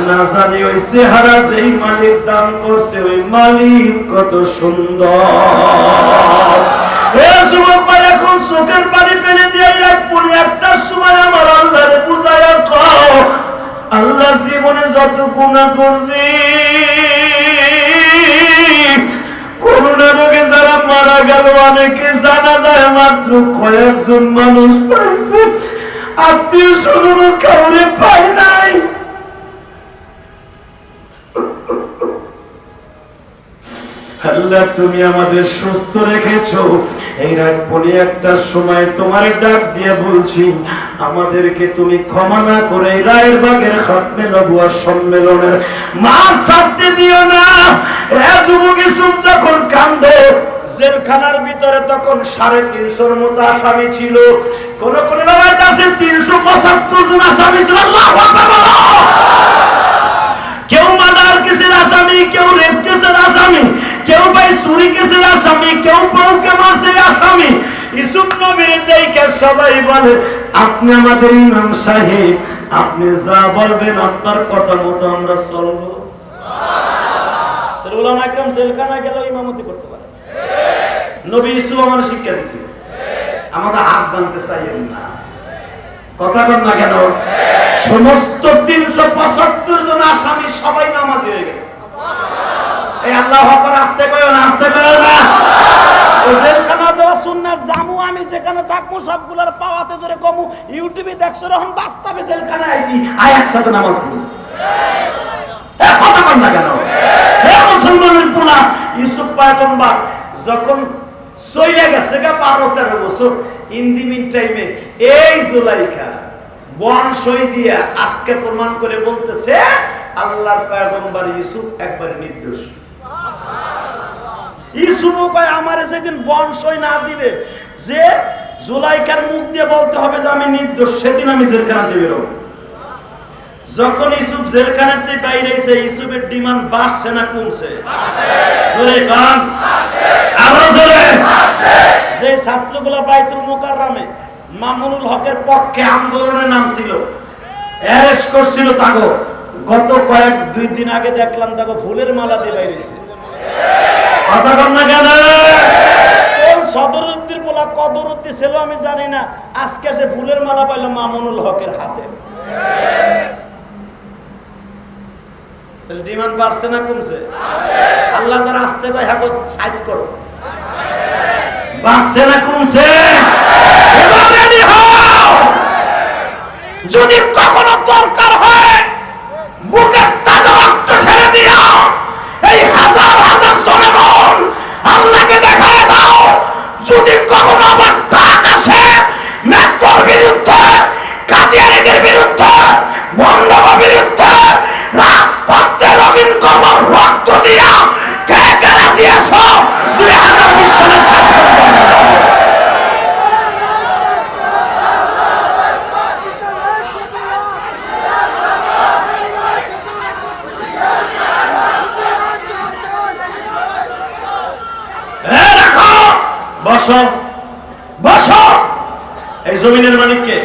না জানি ওই চেহারা যেই মালিক দান করছে ওই মালিক কত সুন্দর। যুবক ভাই, এখন চোখের পানি ফেলে দিয়ে পুরো একটা সময় আমার আল্লাহরে বুঝাইয়া কও, আল্লাহ জীবনে যত গুনাহ করছি, করোনা রোগে যারা মারা গেল অনেকে জানা যায় মাত্র কয়েকজন মানুষ পাইছে, আত্মীয় স্বজন কাউরে পাই নাই। আল্লাহ তুমি আমাদের সুস্থ রেখেছো। এই রাত পৌনে একটার সময় তোমার ডাক দিয়ে বলছি, আমাদেরকে তুমি ক্ষমা না করে এই রায়ের বাগের খাতমে নবুয়ত সম্মেলনের মার ছাড়তে দিও না। এ যুবক ইউসুফ যখন কান্দে, জেলখানার ভিতরে তখন 350-র মতো আসামি ছিল। কোন কোন রাওয়ায়াত আছে 375 জন আসামি ছিল। আল্লাহু আকবার বলো। কেউ মার্ডার কেসের আসামি, কেউ রেপ কেসের আসামি, কেউ ভাই চুরি কেসের আসামি, কেউ বউকে মারছে আসামি। ইউসুফ নবীর দেখে সবাই বলে, আপনি আমাদের ইমাম সাহেব, আপনি যা বলবেন আপনার কথা মতো আমরা চলবো। উলামা একরাম জেলখানায় গেলেও ইমামতি করতে পারে। নবী ইউসুফ আমার শিক্ষা দিয়েছিল, আমাদের হাত বাঁধতে চাইয়েন না। কথা বল না কেন? সমস্ত 375 জন আসামি সবাই নামাজি হয়ে গেছে। এই আল্লাহু আকবার আস্তে কয়ো না, আস্তে কয়ো না। ওই জেলখানা দেওয়া সুন্নাত জামু, আমি যেখানে থাকবো সবগুলার পাওয়াতে ধরে কমু। ইউটিউবে দেখছো যখন বাস্তবে জেলখানায় আইছি, আয় একসাথে নামাজ পড়ি। কথা বল না কেন? হে মুসলমানের পোলা, ইউসুফ পয়গম্বর যখন চলে গেছে 12-13 বছর, ইন দি মিন টাইমে এই জুলাইখা বন সই দিয়া আজকে প্রমাণ করে বলতেছে আল্লাহর পয়গম্বর ইউসুফ একবারে নির্দোষ। ইউসুফও কয় আমারে যেদিন বন সই না দিবে, যে জুলাইখার মুখ দিয়ে বলতে হবে যে আমি নির্দোষ, সেদিন আমি জেলখানা দিয়ে বেরোবো। যখন ইউসুফ জেলখানার থেকে বাইরে এসে, ইউসুফের ডিমান্ড বাড়ছে না কমছে? জোরে কান, আরো জোরে। যে ছাত্রগুলো বাইতুল মুকাররমে মামুনুল হকের পক্ষে আন্দোলনের নাম ছিল, অ্যারেস্ট করছিল, তাকে গত 2 দিন আগে দেখলাম তাকে ফুলের মালা দিয়ে বাইরেছে। কথা কম না কেন? কোন সদরুদ্দির বলা কদরুদ্দি ছিল আমি জানি না, আজকে সে ফুলের মালা পাইল মামুনুল হকের হাতে। ডিমান্ড বাড়ছে না কমছে? আল্লাহ যারা আসতে কয় হ্যাঁ সাইজ করো, বাড়ছে না কমছে? যদি কখনো দরকার হয় বুকের তাজা রক্ত ঢেলে দিও, এই হাজার হাজার জনগণ আল্লাহকে দেখায় দাও। যদি কখনো আবার ডাক আসে মেট্রোর বিরুদ্ধে, কাদিয়ানীদের বিরুদ্ধে, বন্ধকের বিরুদ্ধে, রাজপথে রঙিন করব রক্ত দিয়া, কে কে রাজি আছো 2020 সালের শেষ পর্যন্ত? বসো বসো। এই জমিনের মালিককে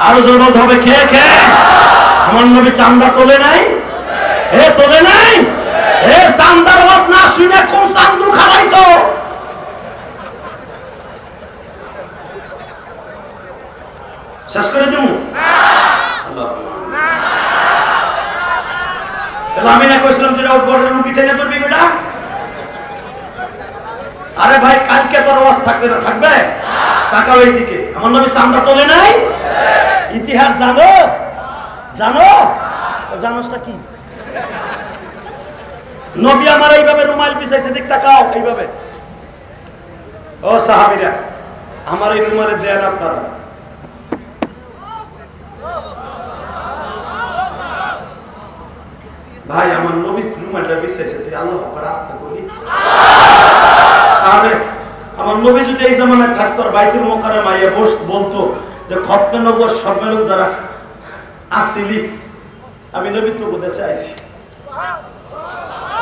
আরো জোর বলতে হবে, কে কে? আমার নবী চান্দা তোলে নাই? এ তোলে নাই? এ চান্দার ওয়াজ না শুনে কোন চান্দু খাওয়াইছো? শেষ করে দিব? আমি না কইছিলাম যেটা বড়ের মুখি টেনে ধরবি বেটা। আরে ভাই কালকে তোর আওয়াজ থাকবে না? থাকবে? তাকাও এই দিকে। আমার নবী চান্দা তোলে নাই? ইতিহাস জানো? জানো? জানোসটা কি? নবী আমার এইভাবে রুমাল পিছাইছে, দিক তাকাও এইভাবে। ও সাহাবীরা, আমার এই রুমালে দেন আপনারা। ভাই আমার নবী রুমালটা পিছাইছে, তুই আল্লাহ আকবার আস্তে করি। আরে আমার নবী যদি এই জামানায় থাকতো, আর বাইতুল মুকাররমে বলতো যে খতমে নবুয়ত সম্মেলন যারা আসিলি, আমি নবী তো দেশে আইছি।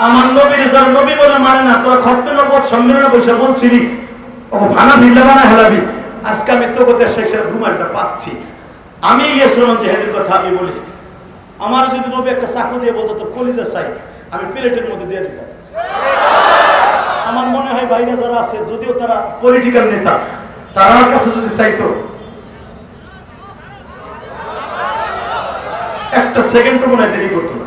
আমার নবীর যারা নবী বলে মানে না, তোরা খতমে নবুয়ত সম্মেলনে বসে বলছিলি ও ভানা ভিল্লা বানা হেলাবি। আজকে আমি তোকে দেশে এসে রুমালটা পাচ্ছি। আমি ইয়েসুর জেহেদের কথা আমি বলি, আমার যদি নবী একটা চাকু দিয়ে বলতো তোর কলিজা চাই, আমি প্লেটের মধ্যে দিয়ে দিতাম। আমার মনে হয় বাইরে যারা আছে, যদিও তারা পলিটিক্যাল নেতা, তার কাছে যদি চাইতো একটা সেকেন্ড মনে হয় দেরি করতো না।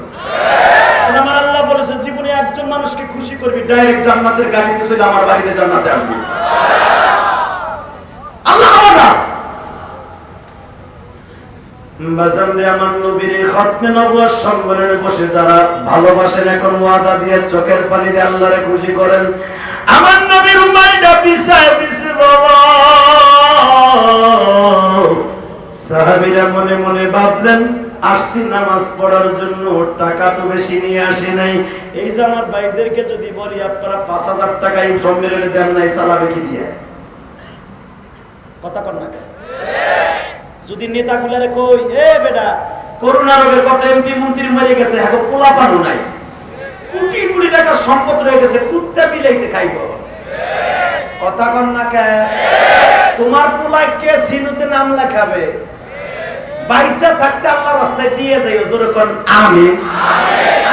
আমার আল্লাহ বলেছে জীবনে একজন মানুষকে খুশি করবি, ডাইরেক্ট জান্নাতের গাড়িতে চলে আমার বাড়িতে জান্নাতে আসবি। আল্লাহ বাজানরে আমার নবীর এই খতমে নবুয়ত সম্মেলনে বসে যারা ভালোবাসেন এখন ওয়াদা দিয়ে চোখের পানি দিয়ে আল্লাহরে খুশি করেন। আমার নবীর উম্মতটা পিছায় দিছে বাবা। সাহাবীরা মনে মনে ভাবলেন আসছি নামাজ পড়ার জন্য, টাকা তো বেশি নিয়ে আসি নাই। এই যে আমার ভাইদেরকে যদি বলি আপনারা 5000 টাকা এই সম্মেলনে দেন নাই, চালাবে কি দিয়ে? কথা কন না কেন? যদি নেতাগুলারে কই এ বেটা করোনা রোগের কত এমপি মন্ত্রী মরে গেছে, এখন পোলা পানো নাই, কোটি কোটি টাকা সম্পদ রয়ে গেছে, কুত্তা বিলাইতে খাইব। কথা কন না কে? তোমার পোলায় কে সিনুতে নাম লেখাবে? বাইসা থাকতে আল্লাহর রাস্তায় দিয়ে যাই জোরে কোন আমিন।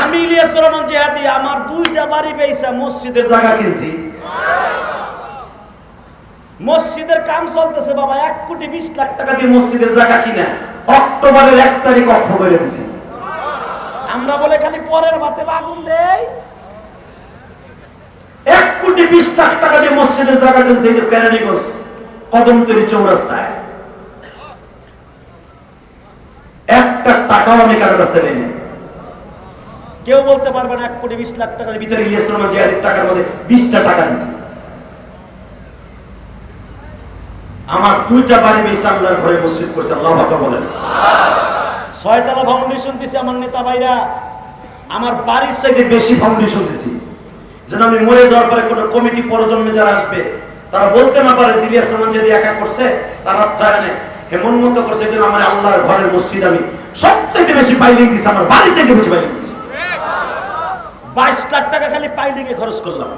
আমি ইলিয়াস রহমান জিহাদি আমার 2টা বাড়ি পেয়েছে, মসজিদের জায়গা কিনছি, মসজিদের কাম চলতেছে বাবা। 1,20,00,000 টাকা দিয়ে মসজিদের জায়গা কিনা অক্টোবরের 1 তারিখ অক্ষ করে দিছি। আমরা বলে খালি পরের ভাতে আগুন দেই। 1,20,00,000 টাকা দিয়ে মসজিদের জায়গা কিনছে এই যে কেরানীগঞ্জ কদমতলী চৌরাস্তায়। একটা টাকাও আমি কারোর কাছ থেকে নেই। কেউ বলতে পারবে না 1,20,00,000 টাকার ভিতরে ইলিয়াস রহমান জিহাদির টাকার মধ্যে 20টা টাকা দিয়েছি। আমার 2টা বাড়ি বেশি আল্লাহর ঘরে মসজিদ করছে, আল্লাহু আকবার বলেন। 6তলা ফাউন্ডেশন দিছি আমার নেতা ভাইরা, আমার বাড়ির চাইতে বেশি ফাউন্ডেশন দিছি, যেন আমি মরে যাওয়ার পরে কোনো কমিটি প্রজন্মে যারা আসবে তারা বলতে না পারে যে ইলিয়াস রহমান যদি একা করছে, তার অর্থায়নে এমন মতো করছে যেন আমার আল্লাহর ঘরের মসজিদ আমি সবচাইতে বেশি পাইলিং দিছি, আমার বাড়ির চাইতে বেশি পাইলিং দিছি। 22 লাখ টাকা খালি পাইলিংয়ে খরচ করলাম।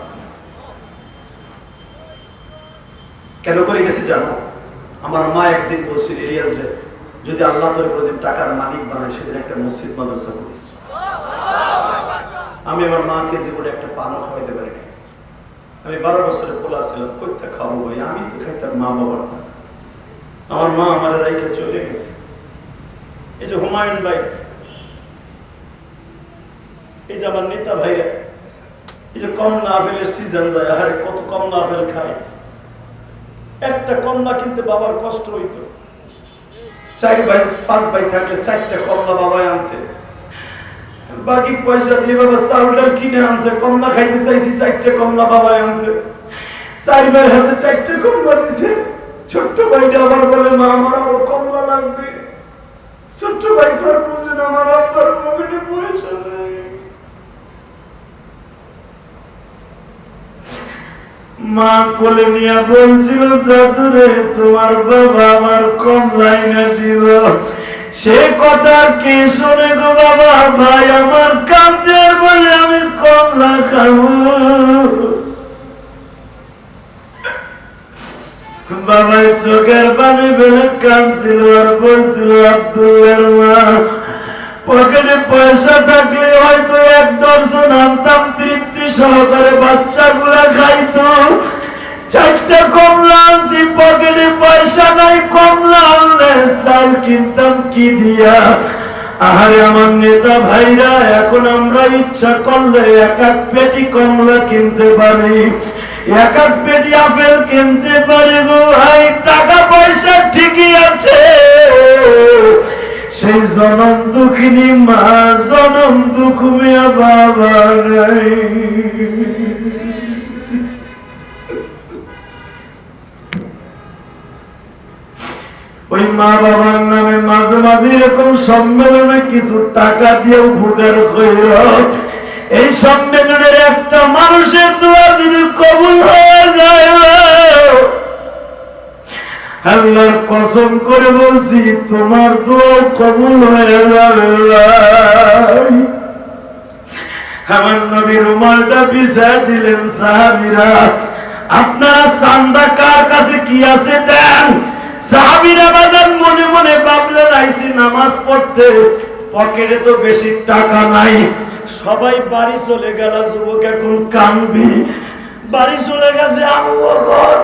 কেন করে গেছি জানো? আমার মা একদিন বলছিল ইলিয়াস রে যদি আল্লাহ তোর কোনদিন টাকার মালিক বানায় সেদিন একটা মসজিদ মাদ্রাসা করিস। আমি আমার মাকে জীবনে একটা পানও খাওয়াইতে পারি না। আমি 12 বছরের পোলা ছিলাম, কইতে খাবো ভাই, আমি তো খাইতাম মা বাবার না। আমার মা আমার রাইখে চলে গেছে। এই যে হুমায়ুন ভাই, এই যে আমার নেতা ভাইরা, এই যে কমলা আপেলের সিজন যায়, আরে কত কমলা আপেল খায়। একটা কমলা কিনতে বাবার কষ্ট হইতো। 4 ভাই 5 ভাই থাকলে 4টা কমলা বাবাই আনছে, বাকি পয়সা দিয়ে বাবা চাউল কিনে আনছে। কমলা খাইতে চাইছি, 4টা কমলা বাবাই আনছে। 4 ভাইয়ের হাতে 4টা কমলা দিছে। ছোট্ট ভাইটা আবার বলে মা আমার আরো কমলা লাগবে। ছোট্ট ভাই তো আর বুঝে না আমার আব্বার পকেটে পয়সা নেই। মা কোলে নিয়ে বলছিল জাদুরে তোমার বাবা আমার কমলা এনে দিব। সে কথা কি শুনে গো বাবা, ভাই আমার কাঁদতে বলে আমি কমলা খাবো। বাবাই চোখের পানি বেলে কাঁদছিল আর বলছিল আব্দুল্লাহর মা পকেটে পয়সা থাকলে হয়তো 1 ডজন আনতাম, তৃপ্তি সহকারে বাচ্চাগুলা খাইতো। 4টা কমলা আনছি, পকেটে পয়সা নাই, কমলা আনলে চাল কিনতাম কি দিয়া। আরে আমার নেতা ভাইরা, এখন আমরা ইচ্ছা করলে 1 পেটি কমলা কিনতে পারি, 1 পেটি আপেল কিনতে পারি গো ভাই। টাকা পয়সা ঠিকই আছে, সেই জনম দুঃখিনী মা, জনম দুঃখ মিয়া বাবা নাই। ওই মা বাবার নামে মাঝে মাঝে এরকম সম্মেলনে কিছু টাকা দিয়েও ভোগের কইর। এই সম্মেলনের একটা মানুষের দোয়া যদি কবুল হয়ে যায়, আল্লাহর কসম করে বলছি তোমার দোয়া কবুল হয়ে যাবে। আমার নবী রুমালটা বিছায় দিলেন। সাহাবীরা আপনারা চান্দা কার কাছে কি আছে দেন। সাহাবীরা বাজার মনে মনে ভাবলেন আইছি নামাজ পড়তে, পকেটে তো বেশি টাকা নাই। সবাই বাড়ি চলে গেল। যুবক এখন কানবি, বাড়ি চলে গেছে আবু বকর।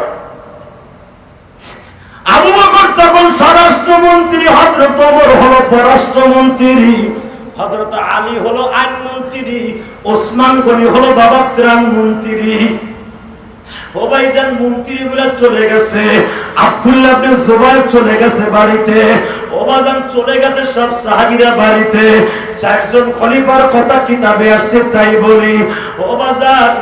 আবু বকর তখন স্বরাষ্ট্রমন্ত্রী, হযরত ওমর হলো পররাষ্ট্রমন্ত্রী, হযরত আলী হলো আইনমন্ত্রী, ওসমান গনি হলো বাবা ত্রাণ মন্ত্রী। ও ভাইজান মন্ত্রীগুলা চলে গেছে, আব্দুল্লাহ ইবনে জুবাইর চলে গেছে বাড়িতে, ওবাদান চলে গেছে সব সাহাবীরা বাড়িতে। চারজন খলিফার কথা কিতাবে আসছে তাই বলি। ওবাজান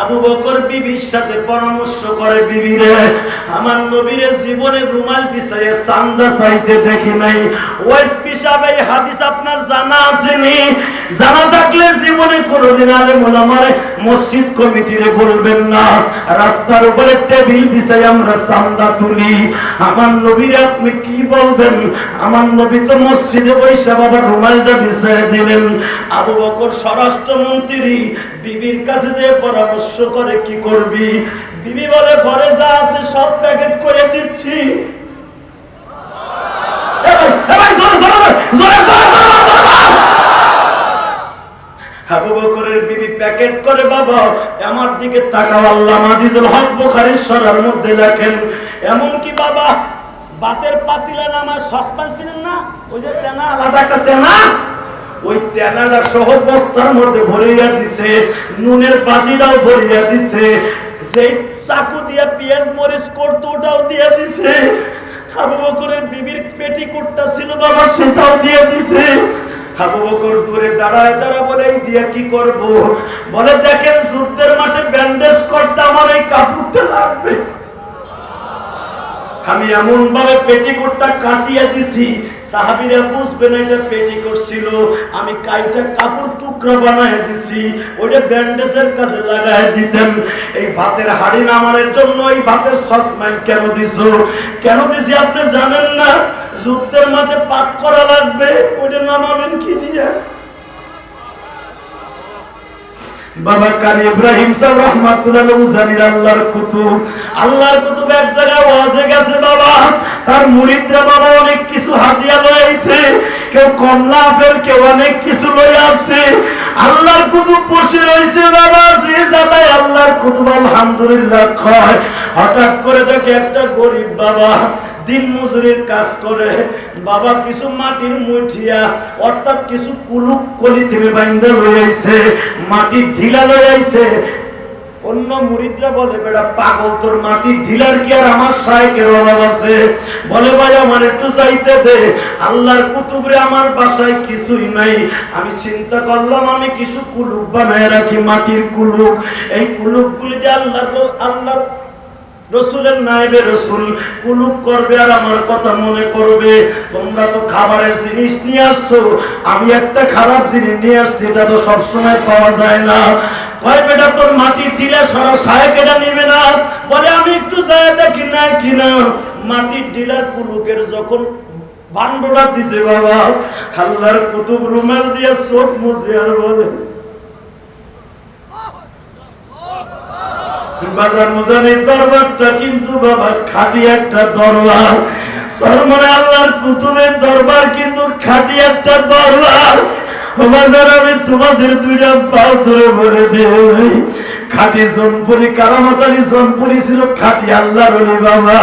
আবু বকর বিবির সাথে পরামর্শ করে, বিবি রে আমার নবীর জীবনে রুমাল বিছাইয়ে চান্দা চাইতে দেখি নাই। ওয়াইস পিসাব এই হাদিস আপনার জানা আসেনি? জানা থাকলে জীবনে কোনোদিন আলেম ওলামারে মসজিদ কমিটিরে বলবেন না রাস্তার উপরে টেবিল বিছাই আমরা চান্দা তুলি। আমার নবীরে আপনি কি বলবেন? আমার নবী তো মসজিদে বৈশা বাবা রুমালটা বিছাইয়ে দিলেন। আবু বকর স্বরাষ্ট্রমন্ত্রী বিবির কাছে যে পরামর্শ করে কি করবি? বিবি বলে ঘরে যা আছে সব প্যাকেট করে দিচ্ছি। আবু বকরের বিবি প্যাকেট করে, বাবা আমার দিকে তাকাও। আল্লাহ মাজিদুল হক বুখারীর সরার মধ্যে লেখেন, এমন কি বাবা বাতের পাতিলা নামা সসপ্যান ছিলেন না, ওই যে তেনা, আলাদা একটা তেনা, ওই তেনাটা সহ বস্তার মধ্যে ভরিয়া দিছে, নুনের বাটিটাও ভরিয়া দিছে, সেই চাকু দিয়া পেঁয়াজ মরিচ করতো ওটাও দিয়া দিছে। আবু বকরের বিবির পেটিকোটটা ছিল বাবা সেটাও দিয়ে দিছে। আবু বকর দূরে দাঁড়ায় বলে এই দিয়ে কি করব? বলে দেখেন যুদ্ধের মাঠে ব্যান্ডেজ করতে আমার এই কাপড়টা লাগবে। আমি এমন ভাবে পেটিকোটটা কাটিয়ে দিছি সাহাবীরা বুঝবে না এটা পেটিকোট ছিল, আমি কাইটা কাপড় টুকরা বানায় দিছি, ওইটা ব্যান্ডেজের কাছে লাগায় দিতেন। এই ভাতের হাড়ি নামানোর জন্য এই ভাতের সসম্যান কেন দিছো? কেন দিছি আপনি জানেন না? যুদ্ধের মাঠে পাক করা লাগবে, ওইটা নামাবেন কি দিয়ে? বাবা কারি ইব্রাহিম সাহেব রাহমাতুল্লাহ উজানির আল্লাহর কুতুব এক জায়গায় ওয়াজে গেছে বাবা, তার মুরিদরা বাবা অনেক কিছু হাদিয়া লয়ে আইছে, কেউ কমলা আপেল, কেউ অনেক কিছু লয়ে আসছে। আল্লাহর কুতুব বসে রয়েছে বাবা, যে জায়গায় আল্লাহর কুতুব আলহামদুলিল্লাহ কয়, হঠাৎ করে দেখে একটা গরিব বাবা দিন মজুরির কাজ করে, বাবা কিছু মাটির মুঠিয়া অর্থাৎ কিছু কুলুক কলি থেকে বাইন্দা লয়ে আইছে, মাটির ঢিলা লয়ে আইছে। অন্য মুরিদরা বলে বেটা পাগল, তোর মাটির ঢিলার কি আর আমার শায়েকের অভাব আছে? বলে ভাই আমার একটু যাইতে দে, আল্লাহর কুতুবরে আমার বাসায় কিছুই নাই, আমি চিন্তা করলাম আমি কিছু কুলুক বানায় রাখি, মাটির কুলুক। এই কুলুকগুলি দিয়ে আল্লাহর রসুলের নায়েবে রসুল কুলুক করবে আর আমার কথা মনে করবে। তোমরা তো খাবারের জিনিস নিয়ে আসছো, আমি একটা খারাপ জিনিস নিয়ে আসছি, এটা তো সবসময় পাওয়া যায় না। কয় বেটা তোর মাটির ঢিলা সরা সাহেব এটা নিবে না? বলে আমি একটু যায় দেখি না কিনা। মাটির ঢিলার কুলুকের যখন ভান্ডটা দিছে বাবা, আল্লাহর কুতুব রুমাল দিয়ে চোখ মুছে আর বলে বাজার মুজানির দরবারটা কিন্তু বাবা খাঁটি একটা দরবার। সরমনে আল্লাহর কুতুবের দরবার কিন্তু খাঁটি একটা দরবার। বাজার আমি তোমাদের দুইটা পাও ধরে বলে দিই, খাঁটি জনপুরি কারামত আলী জনপুরি ছিল খাঁটি আল্লাহর ওলি বাবা।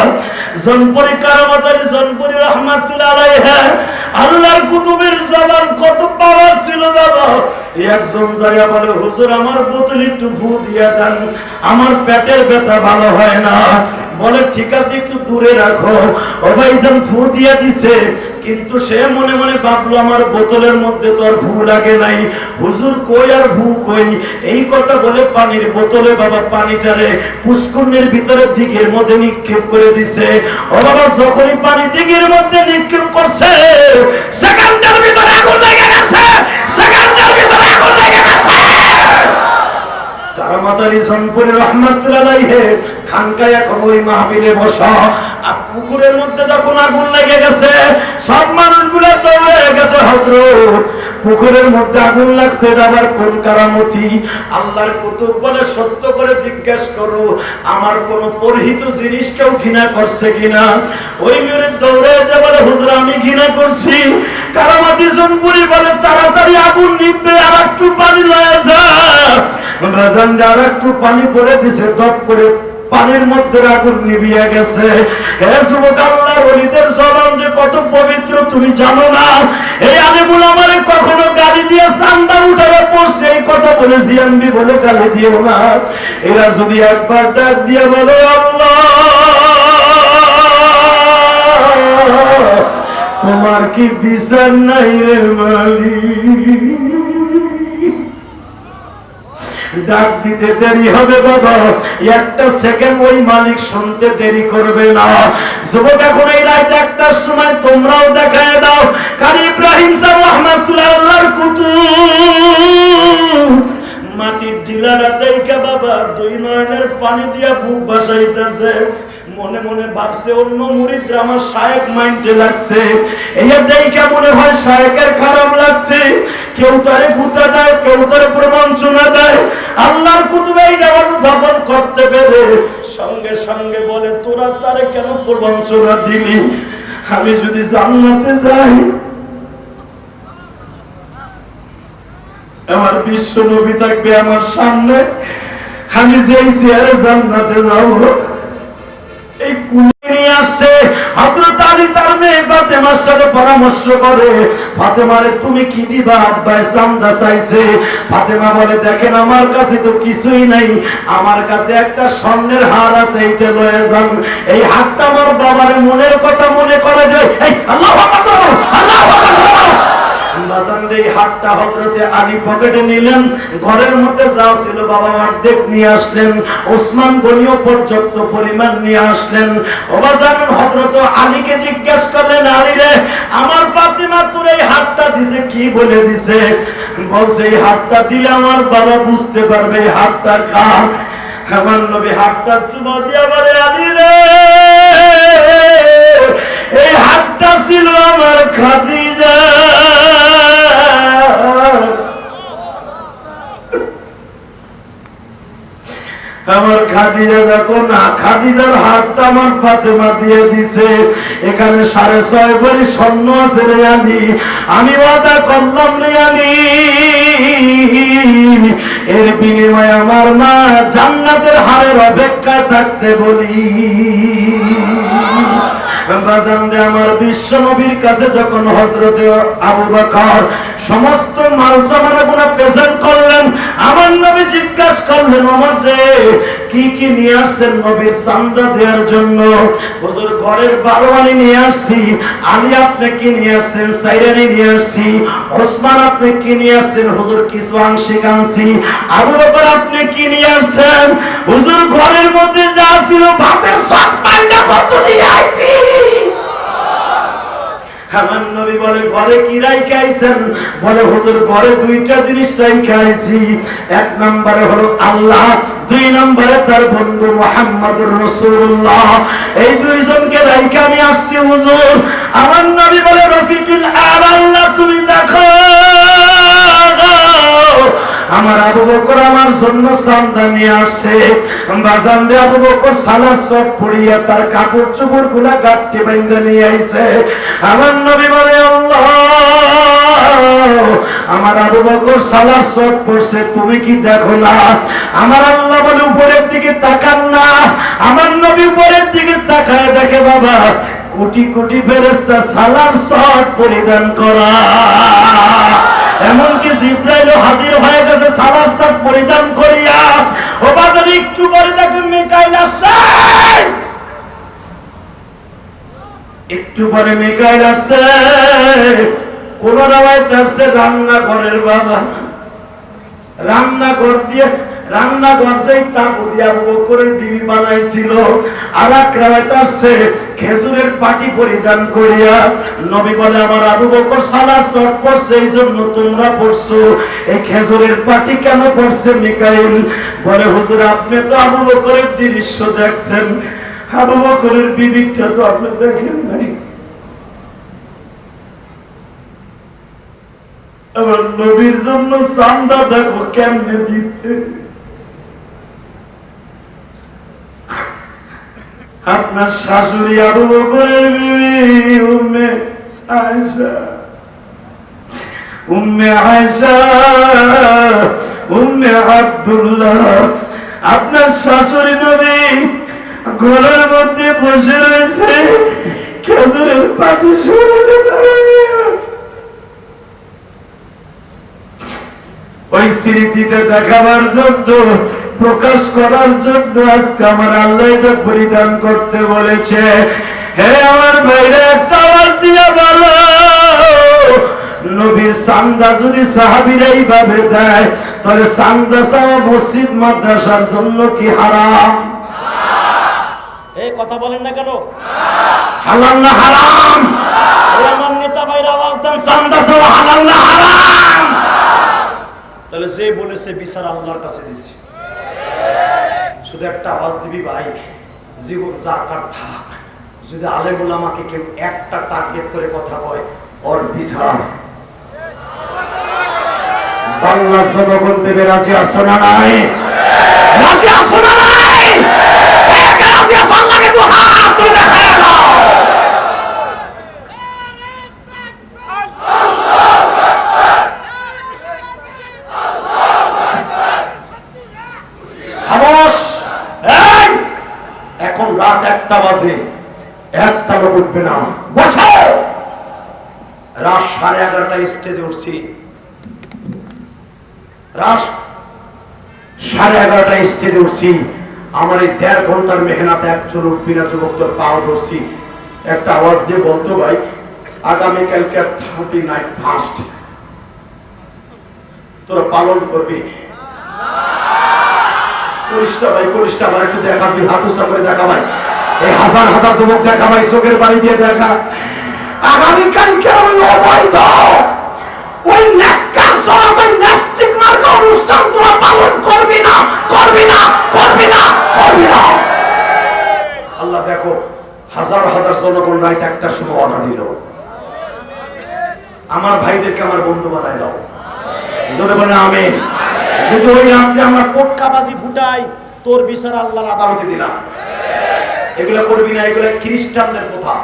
জনপুরি কারামত আলী জনপুরি রহমাতুল্লাহ আলাইহা, আল্লাহর কুতুবের জবান কত পাওয়ার ছিল বাবা। একজন জায়গা বলে হুজুর আমার বোতল একটু ফু দিয়া দেন, আমার পেটের ব্যথা ভালো হয় না। বলে ঠিক আছে একটু দূরে রাখো। ও ভাইজান ফু দিয়া দিছে, কিন্তু সে মনে মনে ভাবলো আমার বোতলের মধ্যে তো আর ফু লাগে নাই, হুজুর কই আর ফু কই। এই কথা বলে পানির বোতলে বাবা পানিটারে পুষ্করণের ভিতরে দিঘির মধ্যে নিক্ষেপ করে দিছে। ও বাবা যখনই পানি দিঘির মধ্যে নিক্ষেপ করছে, সেকেন্ডের ভিতরে আগুন লেগে গেছে, সেকেন্ডের ভিতরে আগুন লেগে গেছে। কারামত আলী জনপুরি রহমাতুল্লাহ আলাইহি খানকায় এখন ওই মাহফিলে বসা। আর পুকুরের মধ্যে যখন আগুন লেগে গেছে, সব মানুষগুলো দৌড়ে গেছে হযরত। পুকুরের মধ্যে আগুন লাগছে, এটা আবার কোন কারামতি? আল্লাহর কুতুব বলে সত্য করে জিজ্ঞেস করো, আমার কোন পরিহিত জিনিস কেউ ঘৃণা করছে কিনা? ওই মেয়ের দৌড়ে যে বলে হুজুর আমি ঘৃণা করছি। কারামতি জনপুরি বলে তাড়াতাড়ি আগুন নিভবে, আর একটু পানি লয়ে যা। বাজানটা আর একটু পানি পরে দিছে, দপ করে পানির মধ্যে আগুন নিভিয়ে গেছে। হে যুবক, আল্লাহর ওলিদের জবান যে কত পবিত্র তুমি জানো না। এই আলেমুল আমারে কখনো গালি দিয়ে চান্দা উঠাবে পড়ছে এই কথা বলেছি আমি বলে গালি দিও না। এরা যদি একবার ডাক দিয়ে বলে আল্লাহ তোমার কি বিচার নাই রে মালিক, ডাক দিতে দেরি হবে বাবা, একটা সেকেন্ড ওই মালিক শুনতে দেরি করবে না। যুবক, এখন এই রাত একটার সময় তোমরাও দেখায় দাও কারি ইব্রাহিম সাহেব রহমাতুল্লাহ আল্লাহর কুতুব মাটির ঢিলারা দেখে বাবা দুই নয়নের পানি দিয়া বুক ভাসাইতেছে। মনে মনে ভাবছে অন্য মুরিদরা আমার শায়েক মাইন্ডে লাগছে, এই দেখে মনে হয় শায়েকের খারাপ লাগছে। কেউ তারে গুতা দেয়, কেউ তারে প্রবঞ্চনা দেয়। আল্লাহর কুতুব এইটা অনুধাবন করতে পেরে সঙ্গে সঙ্গে বলে তোরা তারে কেন প্রবঞ্চনা দিলি? আমি যদি জান্নাতে যাই, আমার বিশ্ব নবী থাকবে আমার সামনে, আমি যেই চেয়ারে জান্নাতে যাব এই কুলি নিয়ে আসছে। হযরত আলী তার মেয়ে ফাতেমার সাথে পরামর্শ করে, ফাতেমারে তুমি কি দিবা? আব্বাই চান্দা চাইছে। ফাতেমা বলে দেখেন আমার কাছে তো কিছুই নাই, আমার কাছে একটা স্বর্ণের হার আছে, এইটা লয়ে যান। এই হারটা আমার বাবার মনের কথা মনে করে যে এই আল্লাহু আকবার আল্লাহু আকবার এই হাতটা হযরতে আলী পকেটে নিলেন, ঘরের মধ্যে যা ছিল বাবা অর্ধেক নিয়ে আসলেন, ওসমান গনিও পর্যাপ্ত পরিমাণ নিয়ে আসলেন। ওবাজান হযরত আলীকে জিজ্ঞেস করলেন, আলী রে আমার ফাতিমা তোর এই হাতটা দিছে কি বলে দিছে? বলছে এই হাতটা দিলে আমার বাবা বুঝতে পারবে এই হাতটা কার। আমার নবী হাতটা চুমা দিয়া বলে আলী রে এই হাতটা ছিল আমার খাদিজা। আমার খাদিজা যখন খাদিজার হাতটা আমার ফাতেমা দিয়ে দিছে, এখানে 6.5 ভরি স্বর্ণ আছে রে আলী, আমি ওয়াদা করলাম রে আলী এর বিনিময়ে আমার মা জান্নাতের হারের অপেক্ষায় থাকতে বলি। আমার বিশ্ব নবীর কাছে যখন হযরতে আবু বকর সমস্ত মাল সামানাগুলো প্রেজেন্ট করলেন, আমার নবী জিজ্ঞাসা করলেন ওমর রে কি কি নিয়ে আসছেন নবীর চান্দা দেওয়ার জন্য? হুজুর ঘরের 12 আনি নিয়ে আসছি। আলী আপনি কি নিয়ে আসছেন? সাইরানি নিয়ে আসছি। ওসমান আপনি কি নিয়ে আসছেন? হুজুর কিছু আংশিক আনছি। আবু বকর আপনি কি নিয়ে আসছেন? হুজুর ঘরের মধ্যে যা ছিল ভাতের সসমানটা কত নিয়ে আইছি। আমার নবী বলে ঘরে কি রাইখা আইছেন? বলে হুজুর ঘরে দুইটা জিনিস রাইখা আইছি, এক নম্বরে হলো আল্লাহ, 2 নম্বরে তার বন্ধু মুহাম্মদুর রাসূলুল্লাহ, এই দুইজনকে রাইখা আমি আসছি হুজুর। আমার নবী বলে রফিকুল আল্লাহ তুমি দেখো আমার আবু বকর আমার জন্য চান্দা নিয়ে আসছে। বাজান রে আবু বকর সালার সব পড়িয়া তার কাপড় চোপড় গুলা গাঁটটি বাইন্ধা নিয়ে আইছে। আমার নবী বলে আল্লাহ আমার আবু বকর সালার সব পড়ছে, তুমি কি দেখো না? আমার আল্লাহ বলে উপরের দিকে তাকান না। আমার নবী উপরের দিকে তাকায় দেখে বাবা কোটি কোটি ফেরেশতা সালার সব পরিধান করা, এমনকি জিবরাইলও হাজির হয়ে গেছে সালার সাত পরিধান করিয়া। ও বাজার একটু পরে দেখেন মিকাইল আসছে, একটু পরে মিকাইল আসছে। কোন রাওয়ায়াতে আসছে রান্নাঘরের বাবা, রান্নাঘর দিয়ে রান্নাঘর সেই তাবু দিয়ে আবু বকরের বিবি বানাইছিল। আর এক রাওয়ায়াতে আসছে খেজুরের পাটি পরিধান করিয়া। নবী বলে আমার আবু বকর সালাত শর্ট পড়ছে এই জন্য তোমরা পড়ছো, এই খেজুরের পাটি কেন পড়ছে? মিকাইল বলে হুজুর আপনি তো আবু বকরের দৃশ্য দেখছেন, আবু বকরের বিবিটা তো আপনি দেখেন নাই। আমার নবীর জন্য চান্দা দেখো কেমনে দিচ্ছে। আপনার শাশুড়ি আবু বকরের বিবি উম্মে আয়েশা, উম্মে আয়েশা, উম্মে আব্দুল্লাহ, আপনার শাশুড়ি নবী ঘরের মধ্যে বসে রয়েছে খেজুরের পাটি সরাতে পারে না। ওই স্মৃতিটা দেখাবার জন্য, প্রকাশ করার জন্য আজকে আমার আল্লাহ এটা পরিধান করতে বলেছে। হে আমার ভাইরা, একটা আওয়াজ দিয়ে বলো, নবীর সান্দা যদি সাহাবীরা এইভাবে দেয়, তাহলে সান্দা চাওয়া মসজিদ মাদ্রাসার জন্য কি হারাম? এই কথা বলেন না কেন? হালাল না হারাম? আমার নেতা ভাইরা আওয়াজ দেন, সান্দা চাওয়া হালাল না হারাম? তাহলে যে বলেছে বিচার আল্লাহর কাছে দিছি। শুধু একটা আওয়াজ দিবি ভাই, জীবন যাকার থাক, যদি আলেম ওলামাকে কেউ একটা টার্গেট করে কথা কয়, ওর বিচার। বাংলার জনগণ দেবে রাজি আছো না নাই? রাজি আছো না নাই? কে রাজি আছো? আল্লাহকে তো হাত তুলে দেখায় দাও। খামোশ। এই, এখন রাত 1টা বাজে, একটা লোক উঠবে না, বসো। রাত 11:30টায় স্টেজে উঠছি, রাত 11:30টায় স্টেজে উঠছি। আমার এই 1.5 ঘন্টার মেহনত একজন উঠবি না, যুবক তোর পাও ধরছি। একটা আওয়াজ দিয়ে বলতো ভাই, আগামীকালকে 39 ফার্স্ট তোরা পালন করবি। করিসটা ভাই, করিসটা। আবার একটু দেখা, তুই হাত উঁচা করে দেখা ভাই, এই হাজার হাজার যুবক দেখা ভাই, চোখের বাড়ি দিয়ে দেখা। আগামীকালকে ওই অবৈধ, ওই নেককার জনগণ নাস্তিক মার্কা অনুষ্ঠান তোরা পালন করবি না, করবি না, করবি না, করবি না। আল্লাহ দেখো, হাজার হাজার জনগণ রাত 1টার সময় অর্ডার দিল, আমার ভাইদেরকে আমার বন্ধু বানায় দাও। জোরে বলে আমিন। যদি ওই রাত্রে আমরা কোটকাবাজি ফুটাই, তোর বিচার আল্লাহর আদালতে দিলাম। এগুলো করবি না, এগুলো খ্রিস্টানদের প্রথা,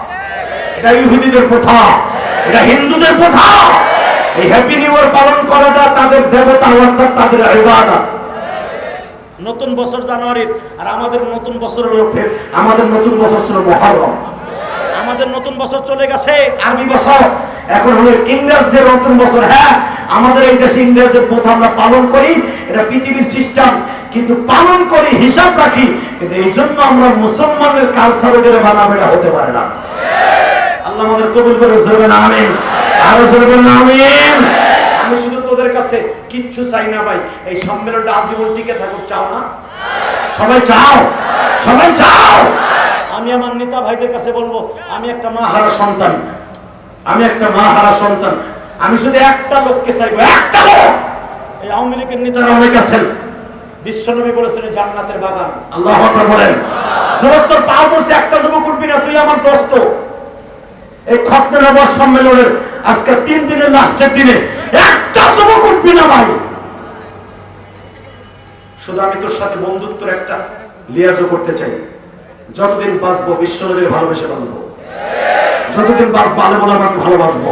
এটা ইহুদিদের প্রথা, এটা হিন্দুদের প্রথা। এই হ্যাপি নিউ ইয়ার পালন করাটা তাদের দেবতা, অর্থাৎ তাদের ইবাদত। নতুন বছর জানুয়ারির, আর আমাদের নতুন বছর হলো আমাদের নতুন বছর ছিল মুহররম। আমাদের নতুন বছর চলে গেছে আরবি বছর, এখন হলো ইংরেজদের নতুন বছর। হ্যাঁ, আমাদের এই দেশে ইংরেজদের প্রথা আমরা পালন করি, এটা পৃথিবীর সিস্টেম, কিন্তু পালন করি, হিসাব রাখি। কিন্তু এই জন্য আমরা মুসলমানের কালচার ওদের বানাবো, এটা হতে পারে না। আল্লাহ আমাদের কবুল করে। জোরে না আমিন, আরো জোরে বলেন আমিন। আমি শুধু তোদের কাছে কিচ্ছু চাই না ভাই, এই সম্মেলনটা আজীবন টিকে থাকুক। চাও না? সবাই চাও, সবাই চাও। আমি আমার নেতা ভাইদের কাছে বলবো, আমি একটা মা হারা সন্তান, আমি একটা মা হারা সন্তান। আমি শুধু একটা লোককে চাইবো, একটা লোক। এই আওয়ামী লীগের নেতারা তারা অনেক আছেন, বিশ্বনবী বলেছেন জান্নাতের বাগান। আল্লাহু আকবার বলেন। যুবক তোর পাও ধরছে, একটা যুবক উঠবি না, তুই আমার দোস্ত। এই খতমে নবুয়ত সম্মেলনের আজকে 3 দিনের লাস্টের দিনে একটা যুবক উঠবি না ভাই। শুধু আমি তোর সাথে বন্ধুত্বের একটা লিয়াজও করতে চাই। যতদিন বাঁচবো বিশ্বনবীর ভালোবেসে বাঁচবো, যতদিন বাঁচবো আলেম ওলামাকে ভালোবাসবো,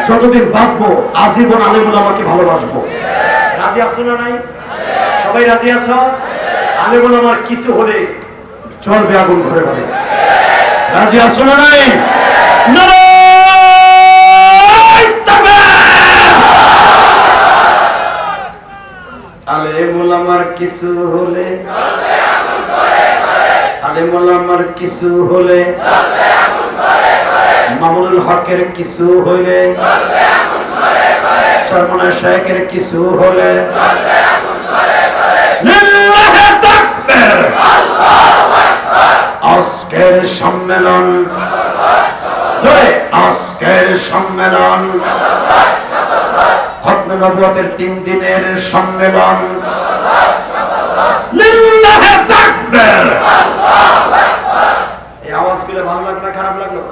যতদিন বাঁচবো আজীবন আলেম ওলামাকে ভালোবাসবো। রাজি আছো না নাই? সবাই রাজি আছো? আলেম ওলামার কিছু হলে চলবে আগুন ঘরে ঘরে। রাজি আছো না নাই? নারায়ে তাকবীর। আলেম ওলামার কিছু হলে, আলেম ওলামার কিছু হলে, মামুনুল হকের কিছু হইলে, চরমনার শায়েখের কিছু হলে, লিল্লাহি তাকবীর। আজকের সম্মেলন, জোরে, আজকের সম্মেলন খতমে নবুয়তের 3 দিনের সম্মেলন। লিল্লাহি তাকবীর। এই আওয়াজগুলো ভালো লাগলো না খারাপ লাগলো?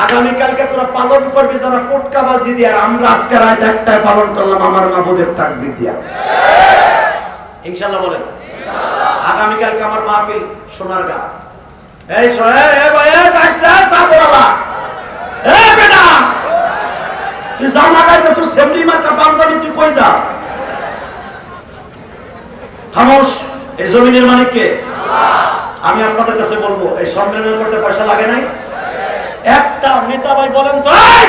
আগামীকালকে তোরা পালন করবি যারা কোটকাবাজি দিয়ে, আর আমরা আজকে রাত 1টায় পালন করলাম আমার মাবুদের তাকবীর দিয়া। ইনশাআল্লাহ বলেন। আগামীকালকে আমার মাহফিল সোনারগাঁ। এই ভাই, চাষটা চাদরালা, এই বেটা তুই জামা গাইতেছিস সেমনি মার্কা পাঞ্জাবি, তুই কই যাস? খামোশ। এই জমিনের মালিক কে? আমি আপনাদের কাছে বলবো এই সম্মেলন করতে পয়সা লাগে নাই? একটা নেতা ভাই বলেন তো, এই!